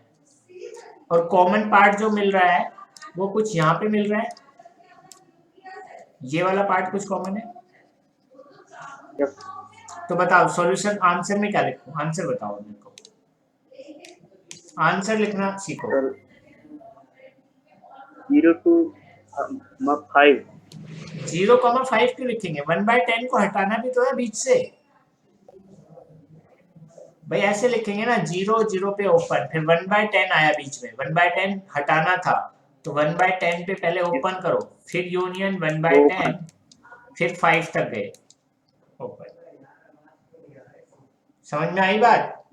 और कॉमन पार्ट जो मिल रहा है वो कुछ यहाँ पे मिल रहा है, ये वाला पार्ट कुछ कॉमन है। यस तो बताओ सॉल्यूशन आंसर में क्या लिखूं, आंसर बताओ मेरे को, आंसर लिखना सीखो। Sir 0 to 5। 0,5 क्यों लिखेंगे, 1/10 को हटाना भी तो है बीच से भाई, ऐसे लिखेंगे ना 0 0 पे ओपन, फिर 1/10 आया बीच में, 1/10 हटाना था तो 1/10 पे पहले ओपन करो, फिर यूनियन 1/10, फिर 5 तक गए ओपन। समझ में आई बात?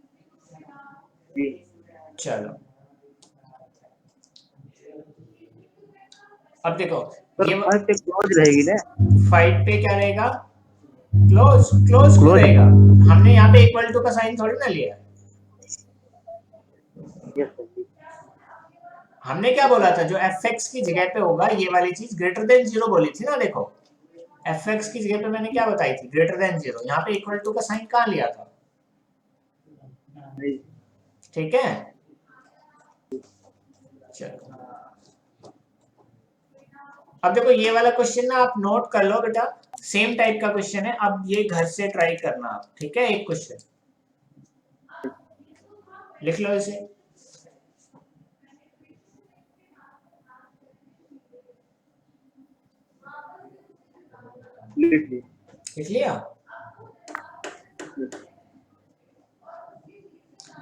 जी चलो अब देखो सर, ये 5 पे क्लोज रहेगी ना? 5 पे क्या रहेगा, क्लोज, क्लोज क्यों Close। रहेगा, हमने यहाँ पे इक्वल टू का साइन थोड़ी ना लिया है। यस सर जी। हमने क्या बोला था, जो fx की जगह पे होगा ये वाली चीज ग्रेटर देन 0 बोली थी ना, देखो fx की जगह पे मैंने क्या बताई थी, ग्रेटर देन 0, यहाँ पे इक्वल टू का साइन कहाँ लिया था, नहीं। ठीक है। चलो अब देखो ये वाला क्वेश्चन ना आप नोट कर लो बेटा, सेम टाइप का क्वेश्चन है, अब ये घर से ट्राई करना आप, ठीक है। एक क्वेश्चन लिख लो इसे, लिख ली। लिख लिया।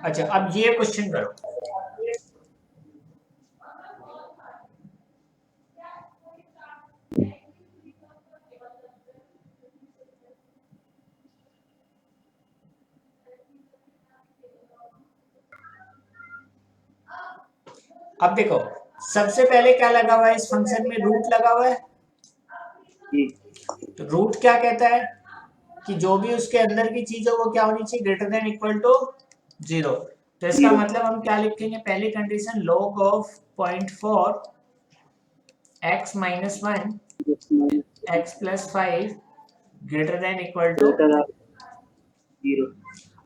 अच्छा अब ये क्वेश्चन करो, अब देखो सबसे पहले क्या लगा हुआ है इस फंक्शन में, रूट लगा हुआ है। जी तो रूट क्या कहता है कि जो भी उसके अंदर की चीज है वो क्या होनी चाहिए, ग्रेटर देन इक्वल टू 0। तो इसका Zero। मतलब हम क्या लिखेंगे, पहली condition log of 0.4 x minus 1 x plus 5 greater than equal to. Zero.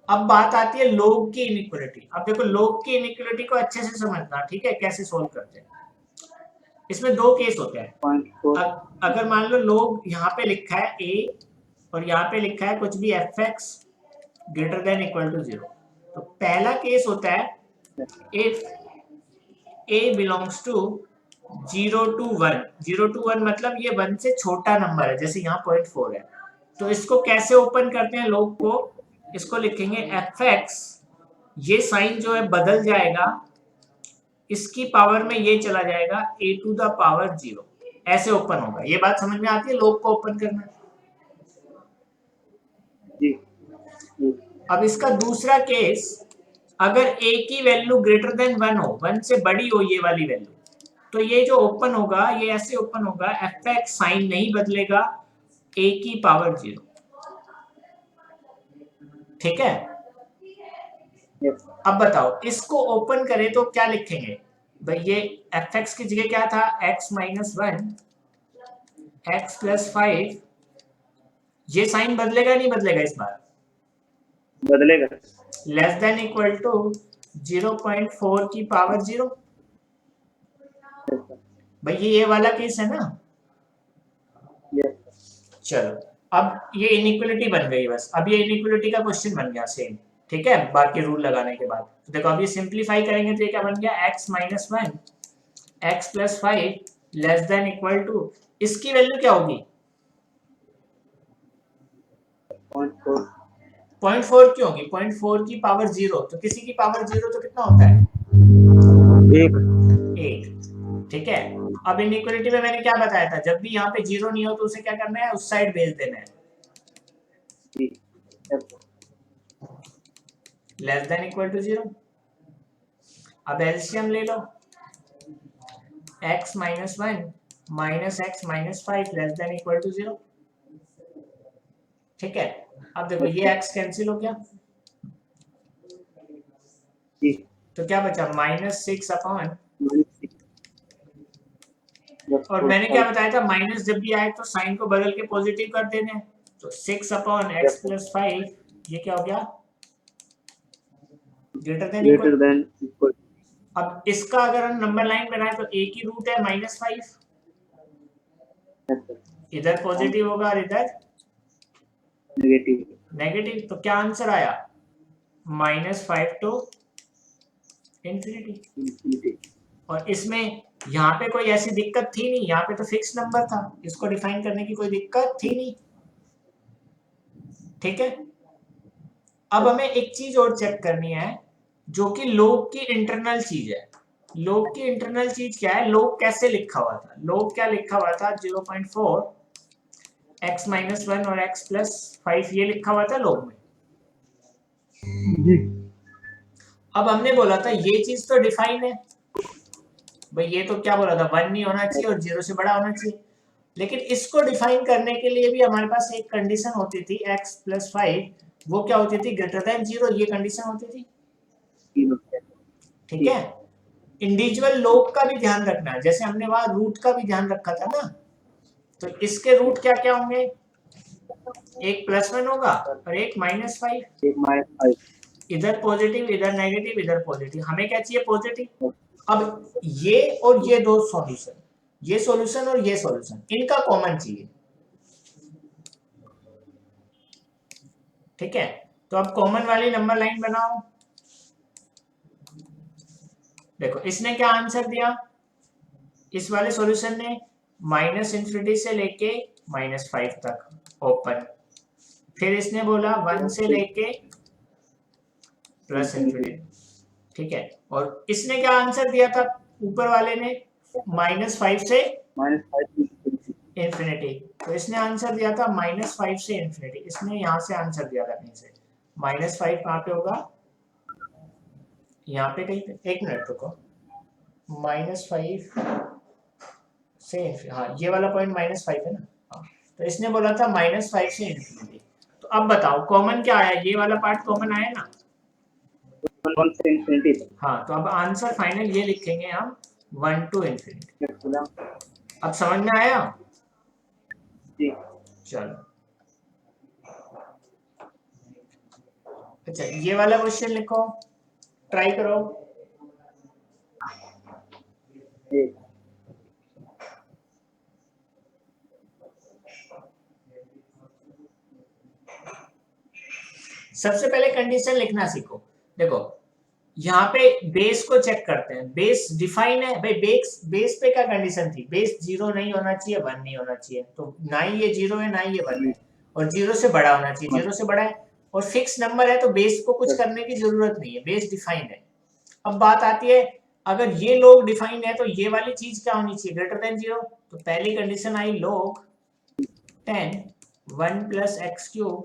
अब बात आती है log की इनइक्वालिटी। अब देखो log की इनइक्वालिटी को अच्छे से समझना, ठीक है, कैसे सोल्व करते हैं। इसमें दो केस होते हैं, 0.4। अगर मान लो log यहाँ पे लिखा है a और यहाँ पे लिखा है कुछ भी fx greater than equal to 0, तो पहला केस होता है if a belongs to 0 to 1, 0 to 1 मतलब ये 1 से छोटा नंबर है, जैसे यहाँ 0.4 है। तो इसको कैसे ओपन करते हैं log को, इसको लिखेंगे fx, ये साइन जो है बदल जाएगा, इसकी पावर में ये चला जाएगा a to the power 0, ऐसे ओपन होगा। ये बात समझ में आती है log को ओपन करना। जी। अब इसका दूसरा केस, अगर a की वैल्यू ग्रेटर देन 1 हो, 1 से बड़ी हो ये वाली वैल्यू, तो ये जो ओपन होगा ये ऐसे ओपन होगा, fx साइन नहीं बदलेगा, a की पावर 0, ठीक है। यस। अब बताओ इसको ओपन करें तो क्या लिखेंगे भाई, ये fx की जगह क्या था, x माइनस 1 x प्लस 5, ये साइन बदलेगा नहीं बदलेगा इस बार, बदलेगा। लेस देन इक्वल टू 0.4 की पावर 0। भाई ये वाला केस है ना। यस। चलो अब ये इनइक्वालिटी बन गई, बस अब ये इनइक्वालिटी का क्वेश्चन बन गया सेम, ठीक है, बाकी रूल लगाने के बाद। तो देखो अब ये सिंप्लीफाई करेंगे तो ये क्या बन गया, x minus 1 x plus 5 less than equal to, इसकी वैल्यू क्या होगी 0.4। 0.4 क्यों होगी, 0.4 की पावर 0, तो किसी की पावर 0 तो कितना होता है, एक। 1, ठीक है। अब इनइक्वालिटी में मैंने क्या बताया था, जब भी यहाँ पे 0 नहीं हो तो उसे क्या करना है, उस साइड भेज देना है, जी। Yes. Less than equal to 0। अब एलसीएम ले लो, x minus 1 minus x minus 5 less than equal to 0, ठीक है। अब देखो ये x कैंसिल हो गया, जी। तो क्या बचा, -6 अपॉन और मैंने क्या बताया था, माइनस जब भी आए तो साइन को बदल के पॉजिटिव कर देना है। तो 6/x+5 ये क्या हो गया, greater than greater equal. Than equal. अब इसका अगर हम नंबर लाइन बनाए तो एक ही रूट है -5, इधर पॉजिटिव होगा और इधर नेगेटिव। नेगेटिव। तो क्या आंसर आया, -5 to इंफिनिटी। और इसमें यहाँ पे कोई ऐसी दिक्कत थी नहीं, यहाँ पे तो फिक्स नंबर था, इसको डिफाइन करने की कोई दिक्कत थी नहीं। ठीक है, अब हमें एक चीज और चेक करनी है जो कि लोग की इंटरनल चीज है। लोग की इंटरनल चीज क्या है, लोग कैसे लिखा हुआ था, लोग क्या लिखा हुआ था, 0.4 x-1 और x+5 ये लिखा हुआ था लोग में। जी। अब हमने बोला था ये चीज तो डिफाइन है भाई, ये तो क्या बोला था, 1 नहीं होना चाहिए और 0 से बड़ा होना चाहिए। लेकिन इसको डिफाइन करने के लिए भी हमारे पास एक कंडीशन होती थी, x+5 वो क्या होती थी, ग्रेटर देन 0, ये कंडीशन होती थी। ठीक है, इंडिविजुअल लोग का भी ध्यान रखना है, जैसे हमने वहां रूट का भी ध्यान रखा था ना। तो इसके रूट क्या क्या होंगे, एक +1 होगा और एक -5, इधर पॉजिटिव इधर नेगेटिव इधर पॉजिटिव। हमें क्या चाहिए, पॉजिटिव। अब ये और ये दो सॉल्यूशन, ये सॉल्यूशन और ये सॉल्यूशन, इनका कॉमन चाहिए। ठीक है, तो अब कॉमन वाली नंबर लाइन बनाओ। देखो इसने क्या आंसर दिया, इस वाले सॉल्यूशन ने -∞ से लेके -5 तक ओपन, फिर इसने बोला 1 से लेके +∞। ठीक है, और इसने क्या आंसर दिया था, ऊपर वाले ने -5 से इंफिनिटी। तो इसने आंसर दिया था -5 से इंफिनिटी, इसने यहां से आंसर दिया था कहीं से। -5 कहां पे होगा, यहाँ पे कहीं पे, एक मिनट रुको, -5 से हाँ ये वाला पॉइंट -5 है ना। हाँ, तो इसने बोला था -5 से इंफिनिटी। तो अब बताओ कॉमन क्या आया, ये वाला पार्ट कॉमन आया ना। 1 से इंफिनिटी। हाँ, तो अब आंसर फाइनल ये लिखेंगे हम, 1 to इंफिनिटी। अब समझ में आया जी। चलो, अच्छा ये वाला क्वेश्चन लिखो, ट्राई करो। सबसे पहले कंडीशन लिखना सीखो। देखो यहाँ पे बेस को चेक करते हैं, बेस डिफाइन है भाई। बेस पे क्या कंडीशन थी, बेस 0 नहीं होना चाहिए, 1 नहीं होना चाहिए। तो ना ही ये 0 है ना ही ये 1 है, और 0 से बड़ा होना चाहिए, 0 से बड़ा है और फिक्स नंबर है, तो बेस को कुछ करने की जरूरत नहीं है, बेस डिफाइन है। अब बात आती है, अगर ये लोग डिफाइन है तो ये वाली चीज क्या होनी चाहिए, ग्रेटर देन 0। तो पहली कंडीशन आई log 10 1 + x³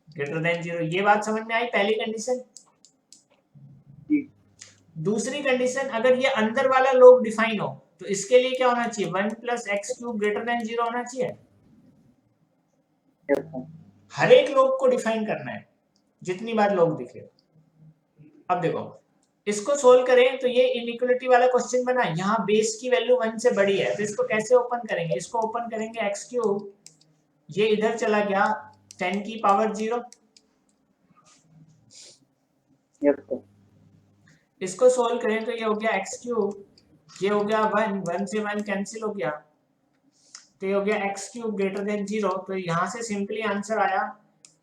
ग्रेटर देन 0। ये बात समझ में आई, पहली कंडीशन। दूसरी कंडीशन, अगर ये अंदर वाला लोग डिफाइन हो तो इसके लिए क्या होना चाहिए, 1 + x³ ग्रेटर देन 0 होना चाहिए। हर एक लोग को डिफाइन करना है, जितनी बार लोग दिखे। अब देखो इसको सोल्व करें तो ये इनइक्वालिटी वाला क्वेश्चन बना, यहाँ बेस की वैल्यू 1 से बड़ी है, तो इसको कैसे ओपन करेंगे, इसको ओपन करेंगे x³, ये इधर चला गया 10 की पावर 0। इसको सोल्व करें तो ये हो गया x³, ये हो गया 1, 1 से 1 कैंसिल हो गया, तो ये हो गया x³ ग्रेटर देन 0। तो यहां से सिंपली आंसर आया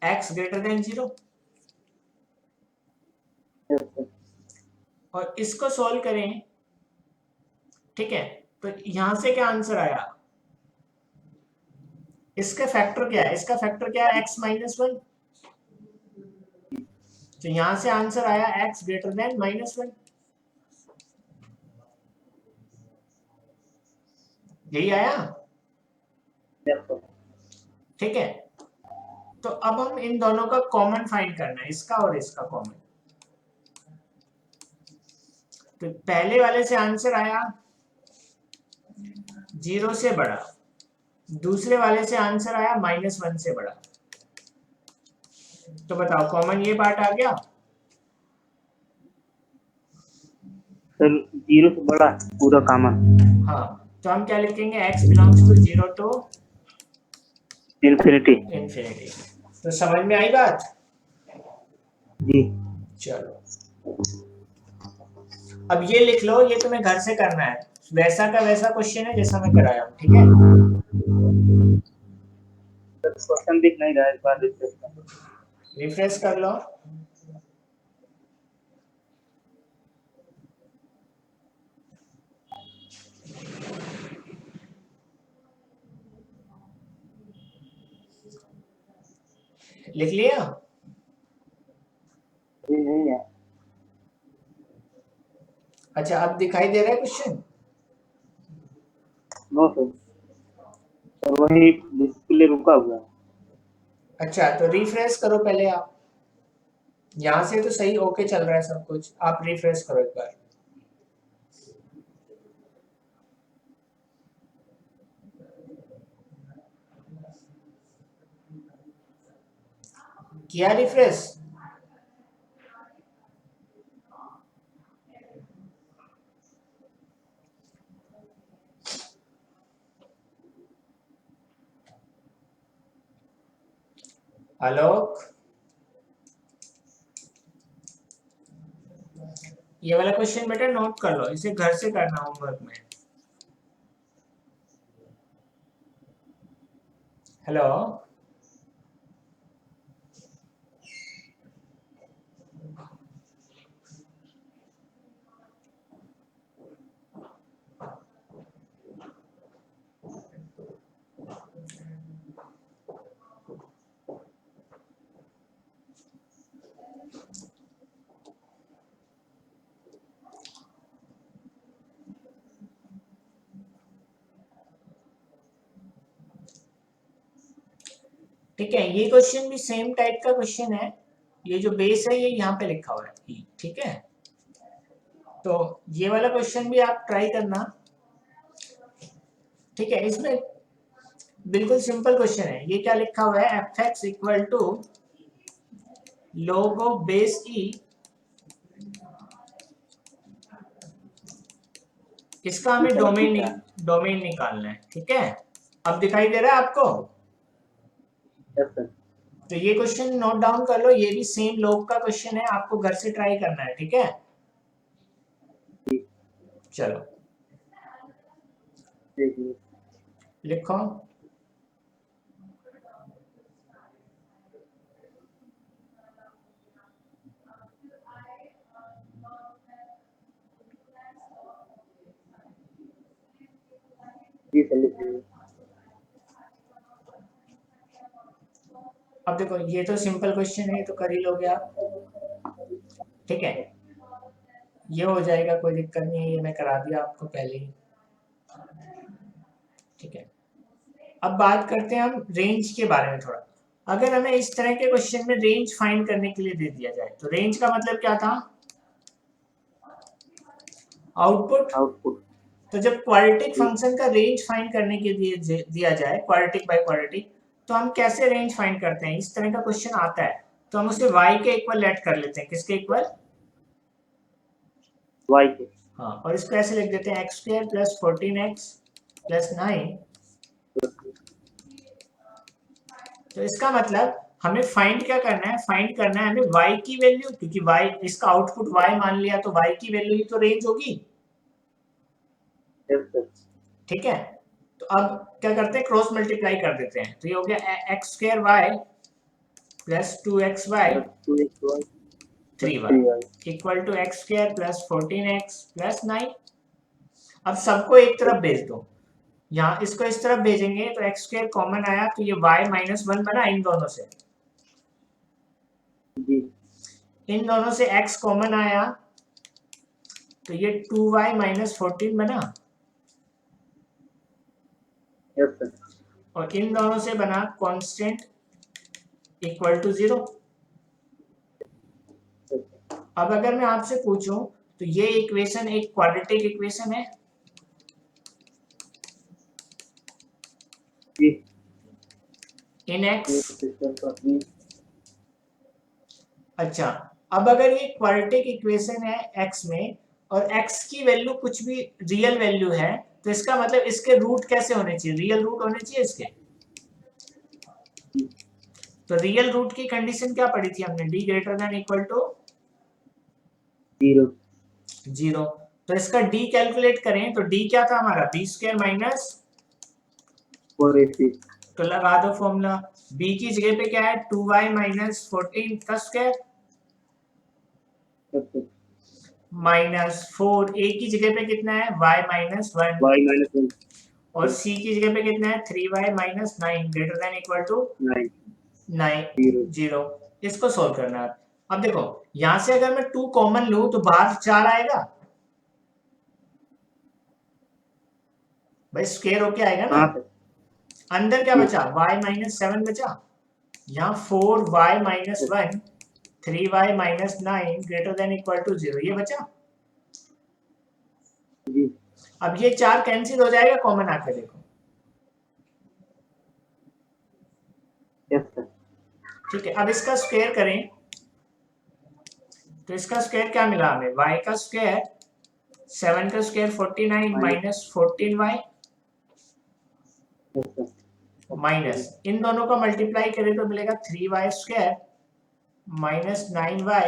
x ग्रेटर देन 0। और इसको सोल्व करें, ठीक है, तो यहां से क्या आंसर आया, इसका फैक्टर क्या है, इसका फैक्टर क्या है, x-1। तो यहां से आंसर आया x ग्रेटर देन -1। यही आया, ठीक है। तो अब हम इन दोनों का कॉमन फाइंड करना है, इसका और इसका कॉमन। तो पहले वाले से आंसर आया 0 से बड़ा, दूसरे वाले से आंसर आया -1 से बड़ा। तो बताओ कॉमन ये पार्ट आ गया, सर 0 से बड़ा पूरा कॉमन हाँ, तो हम क्या लिखेंगे, x belongs to 0 to infinity. Infinity. तो समझ में आई बात? जी चलो अब ये लिख लो, ये तुम्हें घर से करना है, वैसा का वैसा क्वेश्चन है जैसा मैं कराया हूँ, ठीक है? सर क्वेश्चन दिख नहीं रहा है, इस बार रिफ्रेश कर। रिफ्रेश कर लो। लिख लिया? जी नहीं है। अच्छा, अब दिखाई दे रहा है क्वेश्चन? नो सर, सर वही डिस्प्ले रुका हुआ है। अच्छा, तो रिफ्रेश करो पहले आप। यहाँ से तो सही ओके चल रहा है सब कुछ, आप रिफ्रेश करो एक बार। किया रिफ्रेश? आलोक, ये वाला क्वेश्चन बेटा नोट कर लो, इसे घर से करना होमवर्क में। हेलो, ठीक है, ये क्वेश्चन भी सेम टाइप का क्वेश्चन है। ये जो बेस है ये यहाँ पे लिखा हुआ है E, ठीक है? तो ये वाला क्वेश्चन भी आप ट्राई करना, ठीक है? इसमें बिल्कुल सिंपल क्वेश्चन है। ये क्या लिखा हुआ है, f x equal to log of base E, इसका हमें डोमेन निकालना है, ठीक है? अब दिखाई दे रहा है आपको? Yes sir. तो ये क्वेश्चन नोट डाउन कर लो, ये भी सेम log का क्वेश्चन है, आपको घर से ट्राई करना है, ठीक है? चलो देखिए लिखो। जी सर लिखिए। अब देखो, ये तो सिंपल क्वेश्चन है, ये तो कर ही लोगे आप, ठीक है? ये हो जाएगा, कोई दिक्कत नहीं है, ये मैं करा दिया आपको पहले ही, ठीक है? अब बात करते हैं हम रेंज के बारे में थोड़ा। अगर हमें इस तरह के क्वेश्चन में रेंज फाइंड करने के लिए दे दिया जाए, तो रेंज का मतलब क्या था, आउटपुट। आउटपुट। तो जब क्वाड्रेटिक फंक्शन का रेंज फाइंड करने के लिए दिया जाए, क्वाड्रेटिक बाय क्वाड्रेटिक, तो हम कैसे रेंज फाइंड करते हैं? इस तरह का क्वेश्चन आता है तो हम उसे y के इक्वल लेट कर लेते हैं। किसके इक्वल? वाई के। हाँ, और इसको ऐसे लिख देते हैं x square plus 14x plus 9। तो इसका मतलब हमें फाइंड क्या करना है, फाइंड करना है हमें y की वैल्यू, क्योंकि y, इसका आउटपुट y मान लिया तो y की वैल्यू ही तो रेंज होगी, यस सर। ठीक है? तो अब क्या करते हैं, क्रॉस मल्टीप्लाई कर देते हैं, तो ये हो गया x square y plus 2xy 2xy 3y equal to x square plus 14x plus 9। अब सबको एक तरफ भेज दो, यहाँ इसको इस तरफ भेजेंगे तो x स्क्वायर कॉमन आया, तो ये y माइनस 1 बना इन दोनों से, जी इन दोनों से x कॉमन आया तो ये 2y माइनस 14 बना, यस सर। और इन दोनों से बना कांस्टेंट इक्वल टू 0। अब अगर मैं आपसे पूछूं तो ये इक्वेशन एक क्वाड्रेटिक इक्वेशन है, जी इन x। सिस्टम का जी अच्छा, अब अगर ये क्वाड्रेटिक इक्वेशन है x में, और x की वैल्यू कुछ भी रियल वैल्यू है, तो इसका मतलब इसके रूट कैसे होने चाहिए, रियल रूट होने चाहिए इसके। तो रियल रूट की कंडीशन क्या पढ़ी थी हमने, d greater than equal to 0 0। तो इसका d कैलकुलेट करें तो d क्या था हमारा, b स्क्वायर माइनस, 4ac तो लगा दो फॉर्मूला, b की जगह पे क्या है 2y माइनस 14 का स्क्वायर माइनस 4, a की जगह पे कितना है y माइनस 1 y minus 1 और c की जगह पे कितना है 3y minus 9 greater than equal to 9 9 0। इसको सोल्व करना है। अब देखो यहां से अगर मैं 2 कॉमन लूं तो बाहर 4 आएगा भाई, स्क्वायर होके आएगा ना। हाँ सर अंदर क्या बचा, y माइनस 7 बचा, यहाँ 4y minus 1 3y minus 9 greater than equal to 0 ये बचा। जी अब ये 4 कैंसिल हो जाएगा, कॉमन आके देखो, यस सर ठीक है। अब इसका स्क्वायर करें तो इसका स्क्वायर क्या मिला हमें, y का स्क्वायर 7 का square 49 minus 14y yes sir minus, इन दोनों का मल्टीप्लाई करें तो मिलेगा 3y square minus 9y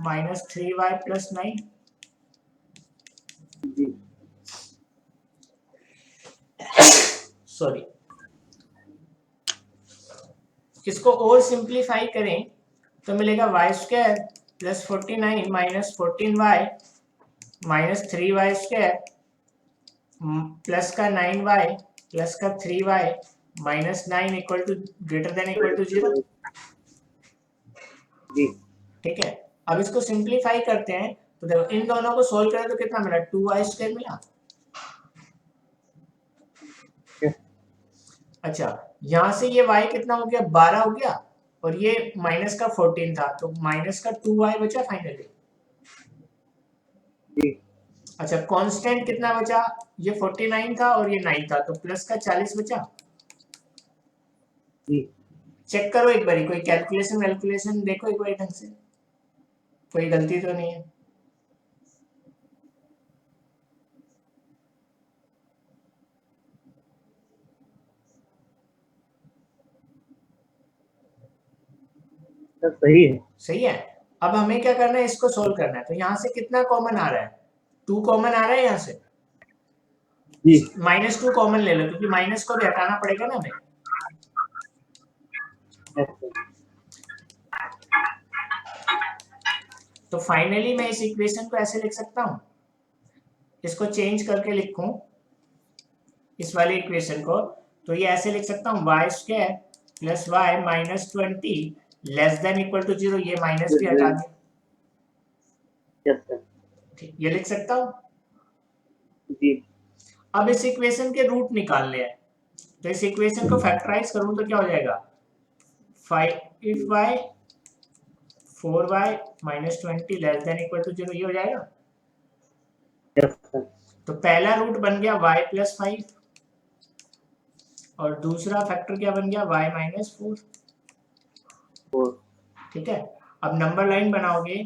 minus 3y plus 9। जी सॉरी, इसको और सिंप्लीफाई करें तो मिलेगा y square plus 49 minus 14y minus 3y square plus का 9y प्लस का 3y minus 9 equal to greater than equal to 0। जी ठीक है, अब इसको सिंप्लीफाई करते हैं तो देखो इन दोनों को सोल्व करें तो कितना मिला, 2y स्क्वायर मिला। यस अच्छा, यहां से ये y कितना हो गया, 12 हो गया, और ये माइनस का 14 था तो माइनस का 2y बचा फाइनली। जी अच्छा, कांस्टेंट कितना बचा, ये 49 था और ये 9 था, तो प्लस का 40 बचा। जी चेक करो एक बारी, कोई कैलकुलेशन वैल्कुलेशन देखो एक बारी ढंग से, कोई गलती तो नहीं है। सर सही है सही है। अब हमें क्या करना है, इसको सोल्व करना है। तो यहाँ से कितना कॉमन आ रहा है, 2 कॉमन आ रहा है यहाँ से, जी -2 कॉमन ले लो क्योंकि माइनस को भी हटाना पड़ेगा ना हमें। यस सर तो फाइनली मैं इस इक्वेशन को ऐसे लिख सकता हूँ, इसको चेंज करके लिखूं इस वाले इक्वेशन को, तो ये ऐसे लिख सकता हूँ y square plus y minus 20 less than equal to 0, ये माइनस भी हटा दें, यस सर ठीक, ये लिख सकता हूँ। जी अब इस इक्वेशन के रूट निकालने हैं, तो इस इक्वेशन को फैक्टराइज करूं तो क्या हो जाएगा, 5y 4y minus 20 less than equal to 0, ये हो जाएगा। यस सर तो पहला रूट बन गया y प्लस 5 और दूसरा फैक्टर क्या बन गया y माइनस 4। 4 ठीक है, अब नंबर लाइन बनाओगे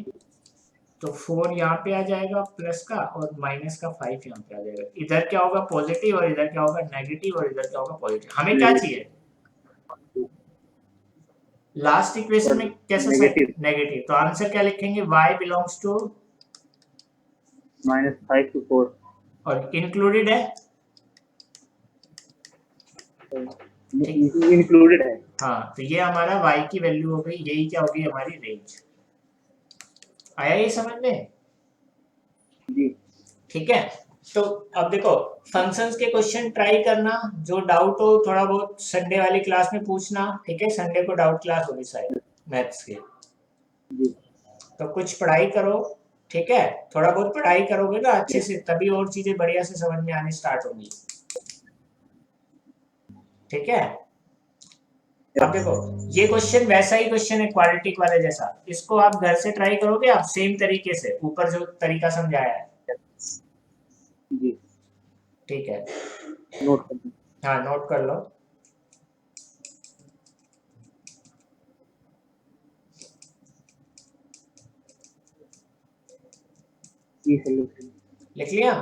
तो 4 यहाँ पे आ जाएगा प्लस का और माइनस का 5 यहाँ पे आ जाएगा। इधर क्या होगा पॉजिटिव और इधर क्या होगा नेगेटिव और इधर क्या होगा पॉजिटिव। हमें क्या चाहिए, लास्ट इक्वेशन में कैसा नेगेटिव नेगेटिव, तो आंसर क्या लिखेंगे, y बिलोंग्स टू -5 to 4 और इंक्लूडेड है, इंक्लूडेड है हाँ, तो ये हमारा y की वैल्यू हो गई, यही क्या होगी हमारी रेंज। आया ये समझ में, जी ठीक है। तो अब देखो फंक्शंस के क्वेश्चन ट्राई करना, जो डाउट हो थोड़ा बहुत संडे वाली क्लास में पूछना, ठीक है, संडे को डाउट क्लास होगी शायद मैथ्स की, जी तो कुछ पढ़ाई करो, ठीक है, थोड़ा बहुत पढ़ाई करोगे ना अच्छे से तभी और चीजें बढ़िया से समझ में आनी स्टार्ट होगी, ठीक है। अब देखो ये क्वेश्चन वैसा ही क्वेश्चन है क्वाड्रेटिक वाले जैसा, इसको आप घर से ट्राई करोगे आप सेम तरीके से, ऊपर जो तरीका समझाया है, जी ठीक है, नोट कर लें। हाँ नोट कर लो। जी सर लिख लिया?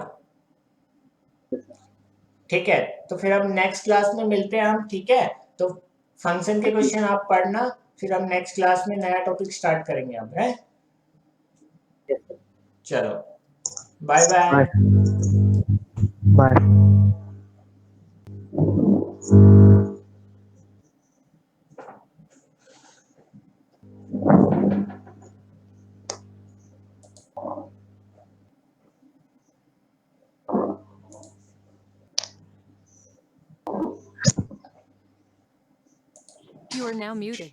ठीक है, तो फिर अब नेक्स्ट क्लास में मिलते हैं हम, ठीक है? तो फंक्शन के क्वेश्चन आप पढ़ना, फिर हम नेक्स्ट क्लास में नया टॉपिक स्टार्ट करेंगे अब, है? चलो, bye bye. Bye. You are now muted.